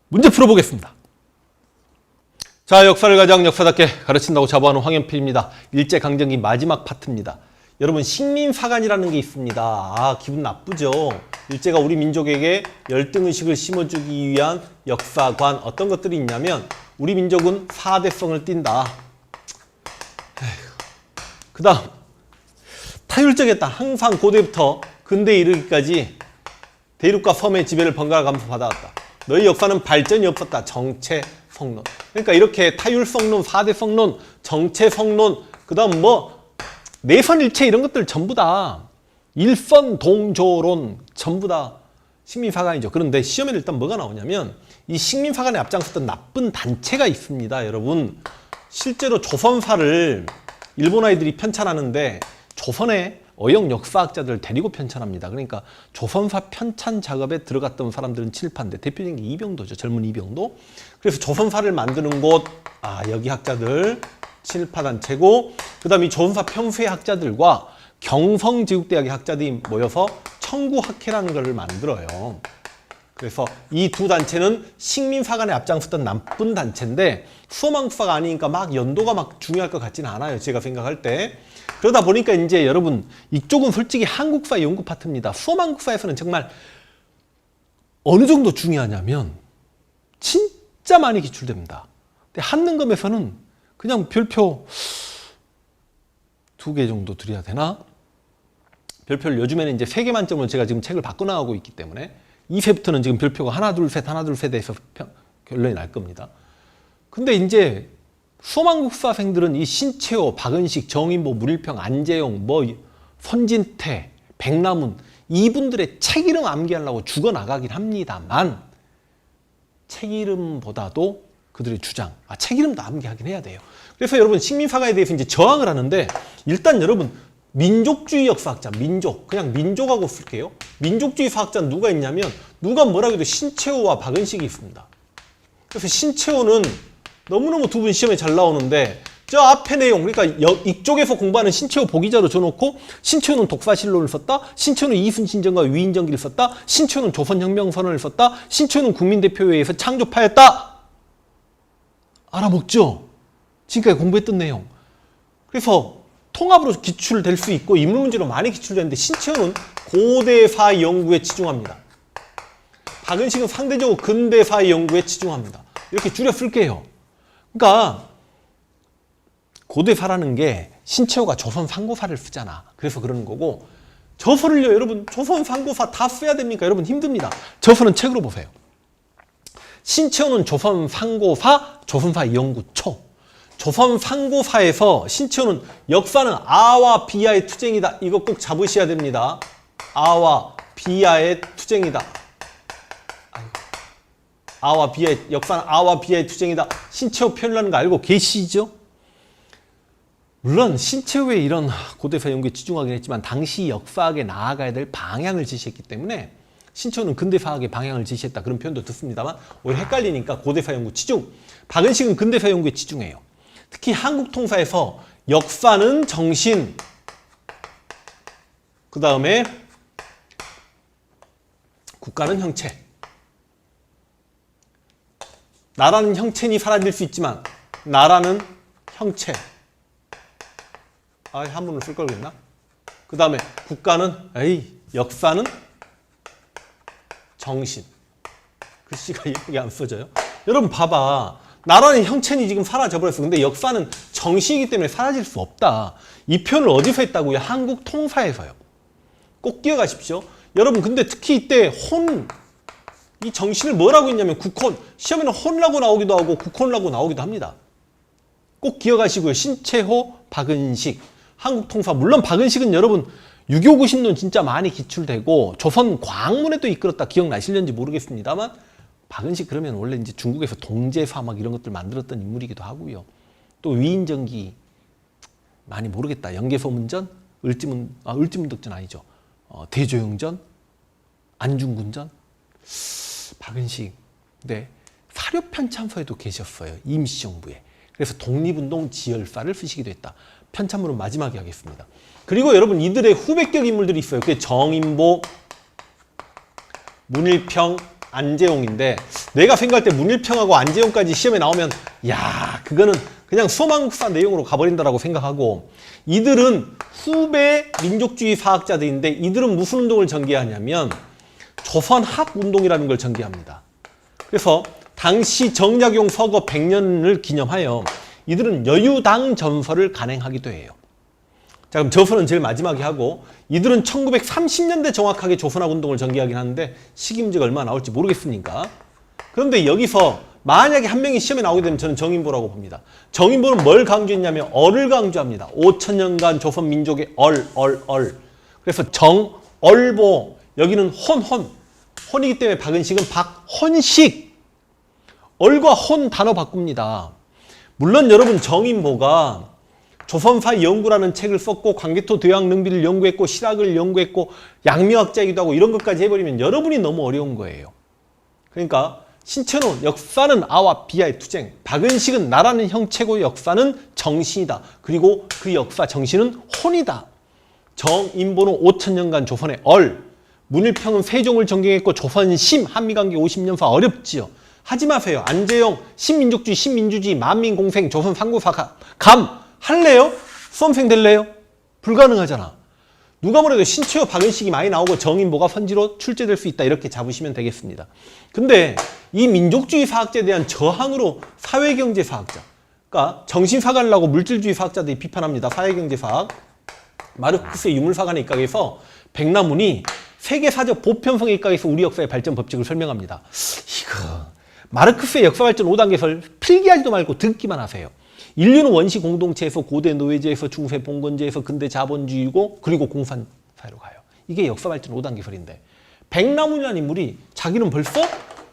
Speaker 1: 문제 풀어보겠습니다. 자, 역사를 가장 역사답게 가르친다고 자부하는 황현필입니다. 일제강점기 마지막 파트입니다. 여러분 식민사관이라는 게 있습니다. 기분 나쁘죠? 일제가 우리 민족에게 열등의식을 심어주기 위한 역사관 어떤 것들이 있냐면 우리 민족은 사대성을 띈다. 그 다음 타율적이었다. 항상 고대부터 근대에 이르기까지 대륙과 섬의 지배를 번갈아 가면서 받아왔다. 너희 역사는 발전이 없었다. 정체성론. 그러니까 이렇게 타율성론, 사대성론, 정체성론, 그 다음 내선일체 이런 것들 전부 다 일선동조론 전부 다 식민사관이죠. 그런데 시험에 일단 뭐가 나오냐면 이 식민사관에 앞장섰던 나쁜 단체가 있습니다. 여러분 실제로 조선사를 일본 아이들이 편찬하는데 조선의 어영 역사학자들 데리고 편찬합니다. 그러니까 조선사 편찬 작업에 들어갔던 사람들은 칠판데 대표적인 게 이병도죠. 젊은 이병도. 그래서 조선사를 만드는 곳 여기 학자들 친일파단체고 그 다음에 이 조선사 평수의 학자들과 경성제국대학의 학자들이 모여서 청구학회라는 것을 만들어요. 그래서 이 두 단체는 식민사관에 앞장섰던 나쁜 단체인데 수험학사가 아니니까 막 연도가 막 중요할 것 같지는 않아요. 제가 생각할 때. 그러다 보니까 이제 여러분 이쪽은 솔직히 한국사 연구 파트입니다. 수험한국사에서는 정말 어느 정도 중요하냐면 진짜 많이 기출됩니다. 근데 한능검에서는 그냥 별표 2개 정도 드려야 되나? 별표를 요즘에는 이제 3개 만점으로 제가 지금 책을 바꿔나가고 있기 때문에 2세부터는 지금 별표가 하나 둘 셋 해서 결론이 날 겁니다. 근데 이제 수험한국사생들은 이 신채호, 박은식, 정인보, 문일평, 안재용, 손진태, 백남훈 이분들의 책 이름 암기하려고 죽어나가긴 합니다만 책 이름보다도 그들의 주장, 책 이름도 암기하긴 해야 돼요. 그래서 여러분 식민사관에 대해서 이제 저항을 하는데 일단 여러분 민족주의 역사학자, 그냥 민족하고 쓸게요. 민족주의 사학자는 누가 있냐면 누가 뭐라고 해도 신채호와 박은식이 있습니다. 그래서 신채호는 너무너무 두 분 시험에 잘 나오는데 저 앞에 내용 그러니까 이쪽에서 공부하는 신채호 보기자로 줘놓고 신채호는 독사실론을 썼다. 신채호는 이순신전과 위인전기를 썼다. 신채호는 조선혁명선언을 썼다. 신채호는 국민대표회에서 창조파였다. 알아먹죠? 지금까지 공부했던 내용. 그래서 통합으로 기출될 수 있고 인물문제로 많이 기출되는데 신채호는 고대사 연구에 치중합니다. 박은식은 상대적으로 근대사 연구에 치중합니다. 이렇게 줄여 쓸게요. 그러니까 고대사라는 게 신채호가 조선 상고사를 쓰잖아. 그래서 그러는 거고 저서를요 여러분 조선 상고사 다 써야 됩니까? 여러분 힘듭니다. 저서는 책으로 보세요. 신채호는 조선 상고사, 조선사 연구초. 조선 상고사에서 신채호는 역사는 아와 비아의 투쟁이다. 이거 꼭 잡으셔야 됩니다. 아와 비아의 투쟁이다. 역사는 아와 비아의 투쟁이다. 신채호 표현하는 거 알고 계시죠? 물론 신채호의 이런 고대사 연구에 치중하긴 했지만 당시 역사학에 나아가야 될 방향을 제시했기 때문에 신채호는 근대사학의 방향을 제시했다. 그런 표현도 듣습니다만 오히려 헷갈리니까 고대사 연구 치중. 박은식은 근대사 연구에 치중해요. 특히 한국 통사에서 역사는 정신, 그 다음에 국가는 형체. 나라는 형체니 사라질 수 있지만 나라는 형체. 한문을 쓸 걸 그랬나? 그 다음에 국가는 역사는 정신. 글씨가 예쁘게 안 써져요. 여러분 봐봐. 나라는 형체니 지금 사라져버렸어. 근데 역사는 정신이기 때문에 사라질 수 없다. 이 표현을 어디서 했다고요? 한국 통사에서요. 꼭 기억하십시오. 여러분 근데 특히 이때 이 정신을 뭐라고 했냐면 국혼. 시험에는 혼라고 나오기도 하고 국혼라고 나오기도 합니다. 꼭 기억하시고요. 신채호, 박은식. 한국 통사. 물론 박은식은 여러분 유교구 신론 진짜 많이 기출되고 조선 광문에도 이끌었다. 기억나실는지 모르겠습니다만 박은식 그러면 원래 이제 중국에서 동제사 막 이런 것들 만들었던 인물이기도 하고요. 또 위인전기 많이 모르겠다. 연개소문전, 을지문덕전 아니죠. 대조영전, 안중근전. 박은식. 네. 사료편찬서에도 계셨어요. 임시정부에. 그래서 독립운동 지열사를 쓰시기도 했다. 편찬문은 마지막에 하겠습니다. 그리고 여러분 이들의 후배격 인물들이 있어요. 그게 정인보, 문일평, 안재홍인데 내가 생각할 때 문일평하고 안재홍까지 시험에 나오면 그거는 그냥 수험한국사 내용으로 가버린다라고 생각하고 이들은 후배 민족주의 사학자들인데 이들은 무슨 운동을 전개하냐면 조선학운동이라는 걸 전개합니다. 그래서 당시 정약용 서거 100년을 기념하여 이들은 여유당 전설을 간행하기도 해요. 자, 그럼 저서는 제일 마지막에 하고 이들은 1930년대 정확하게 조선학운동을 전개하긴 하는데 시기 문제가 얼마나 나올지 모르겠으니까. 그런데 여기서 만약에 한 명이 시험에 나오게 되면 저는 정인보라고 봅니다. 정인보는 뭘 강조했냐면 얼을 강조합니다. 5000년간 조선 민족의 얼. 그래서 정얼보. 여기는 혼이기 때문에 박은식은 박혼식. 얼과 혼 단어 바꿉니다. 물론 여러분 정인보가 조선사 연구라는 책을 썼고 광개토 대왕 능비를 연구했고 실학을 연구했고 양명학자이기도 하고 이런 것까지 해버리면 여러분이 너무 어려운 거예요. 그러니까 신채노 역사는 아와 비아의 투쟁. 박은식은 나라는 형체고 역사는 정신이다. 그리고 그 역사 정신은 혼이다. 정인보는 5000년간 조선의 얼. 문일평은 세종을 전경했고 조선심 한미관계 50년사 어렵지요. 하지 마세요. 안재용 신민족주의 신민주주의 만민공생 조선 상고사 감 할래요? 수험생 될래요? 불가능하잖아. 누가 뭐래도 신채호 박은식이 많이 나오고 정인보가 선지로 출제될 수 있다. 이렇게 잡으시면 되겠습니다. 근데 이 민족주의 사학자에 대한 저항으로 사회경제 사학자, 그러니까 정신사관을 하고 물질주의 사학자들이 비판합니다. 사회경제 사학. 마르크스의 유물사관에 입각해서 백남훈이 세계사적 보편성에 입각해서 우리 역사의 발전 법칙을 설명합니다. 마르크스의 역사 발전 5단계설 필기하지도 말고 듣기만 하세요. 인류는 원시 공동체에서 고대 노예제에서 중세 봉건제에서 근대 자본주의고 그리고 공산사회로 가요. 이게 역사 발전 5단계설인데 백남훈이라는 인물이 자기는 벌써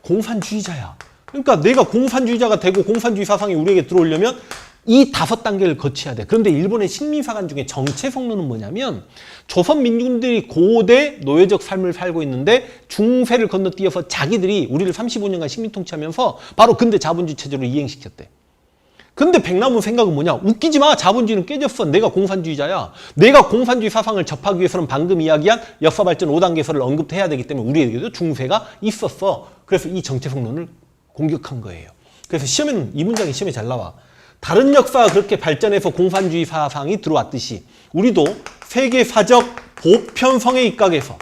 Speaker 1: 공산주의자야. 그러니까 내가 공산주의자가 되고 공산주의 사상이 우리에게 들어오려면 이 5단계를 거쳐야 돼. 그런데 일본의 식민사관 중에 정체성론은 뭐냐면 조선 민중들이 고대 노예적 삶을 살고 있는데 중세를 건너뛰어서 자기들이 우리를 35년간 식민 통치하면서 바로 근대 자본주의 체제로 이행시켰대. 근데 백남훈 생각은 뭐냐? 웃기지 마. 자본주의는 깨졌어. 내가 공산주의자야. 내가 공산주의 사상을 접하기 위해서는 방금 이야기한 역사 발전 5단계설을 언급해야 되기 때문에 우리에게도 중세가 있었어. 그래서 이 정체성론을 공격한 거예요. 그래서 시험에는 이 문장이 시험에 잘 나와. 다른 역사가 그렇게 발전해서 공산주의 사상이 들어왔듯이 우리도 세계사적 보편성에 입각해서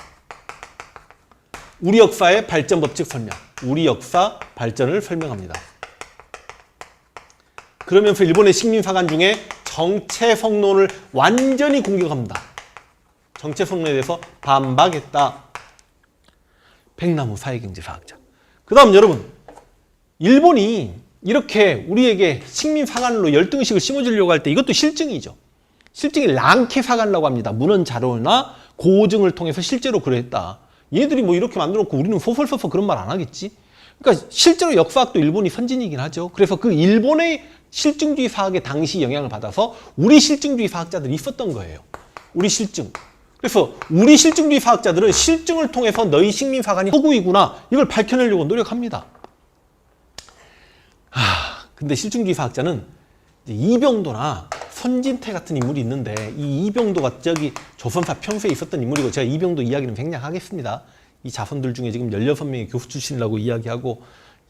Speaker 1: 우리 역사의 발전 법칙 설명, 우리 역사 발전을 설명합니다. 그러면서 일본의 식민사관 중에 정체성론을 완전히 공격합니다. 정체성론에 대해서 반박했다. 백남훈 사회경제사학자. 그 다음 여러분, 일본이 이렇게 우리에게 식민사관으로 열등의식을 심어주려고 할 때 이것도 실증이죠. 실증이 랑케사관이라고 합니다. 문헌 자료나 고증을 통해서 실제로 그랬다. 얘들이 뭐 이렇게 만들어놓고 우리는 소설 써서 그런 말 안 하겠지? 그러니까 실제로 역사학도 일본이 선진이긴 하죠. 그래서 그 일본의 실증주의 사학의 당시 영향을 받아서 우리 실증주의 사학자들이 있었던 거예요. 우리 실증. 그래서 우리 실증주의 사학자들은 실증을 통해서 너희 식민사관이 허구이구나 이걸 밝혀내려고 노력합니다. 근데 실증주의 사학자는 이제 이병도나 손진태 같은 인물이 있는데 이 이병도가 저기 조선사 평소에 있었던 인물이고 제가 이병도 이야기는 백략하겠습니다. 이 자손들 중에 지금 16명의 교수 출신이라고 이야기하고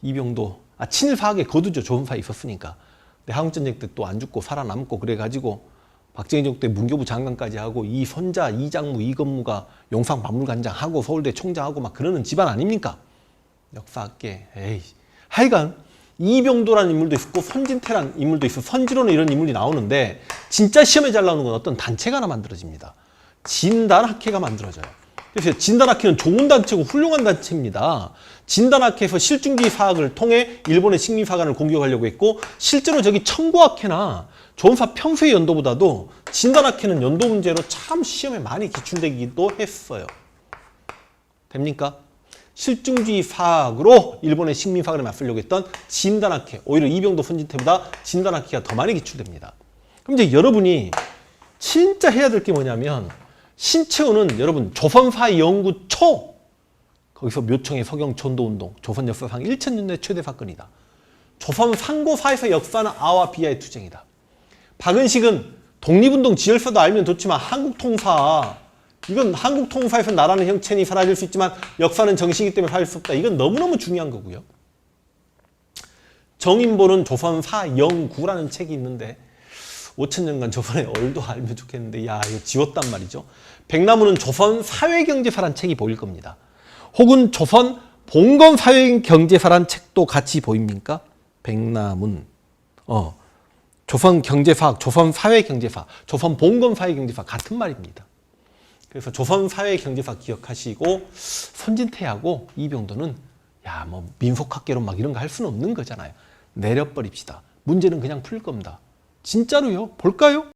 Speaker 1: 이병도 친일파학의 거두죠. 조선사에 있었으니까. 근데 한국전쟁 때 또 안 죽고 살아남고 그래가지고 박정희 정부 때 문교부 장관까지 하고 이 손자 이장무 이건무가 용산박물관장하고 서울대 총장하고 막 그러는 집안 아닙니까? 역사학계 에이 하여간 이병도라는 인물도 있었고 손진태라는 인물도 있고 선지로는 이런 인물이 나오는데 진짜 시험에 잘 나오는 건 어떤 단체가 하나 만들어집니다. 진단학회가 만들어져요. 그래서 진단학회는 좋은 단체고 훌륭한 단체입니다. 진단학회에서 실증주의 사학을 통해 일본의 식민사관을 공격하려고 했고 실제로 저기 청구학회나 조선사 평소의 연도보다도 진단학회는 연도 문제로 참 시험에 많이 기출되기도 했어요. 됩니까? 실증주의 사학으로 일본의 식민사관을 맞서려고 했던 진단학회, 오히려 이병도 손진태보다 진단학회가 더 많이 기출됩니다. 그럼 이제 여러분이 진짜 해야 될 게 뭐냐면 신채호는 여러분 조선사연구초 거기서 묘청의 서경천도운동 조선 역사상 1000년대 최대 사건이다. 조선 상고사에서 역사는 아와 비아의 투쟁이다. 박은식은 독립운동 지열사도 알면 좋지만 한국통사 이건 한국통사에서 나라는 형체니 사라질 수 있지만 역사는 정신이기 때문에 사라질 수 없다. 이건 너무너무 중요한 거고요. 정인보는 조선사연구라는 책이 있는데 5000년간 조선의 얼도 알면 좋겠는데 야 이거 지웠단 말이죠. 백나무는 조선 사회경제사란 책이 보일 겁니다. 혹은 조선 봉건 사회경제사란 책도 같이 보입니까? 백나문 조선 경제사학, 조선 사회경제사, 조선 봉건 사회경제사 같은 말입니다. 그래서 조선 사회경제사 기억하시고 손진태하고 이병도는 야 뭐 민속학개론 막 이런 거 할 수는 없는 거잖아요. 내려버립시다. 문제는 그냥 풀 겁니다. 진짜로요? 볼까요?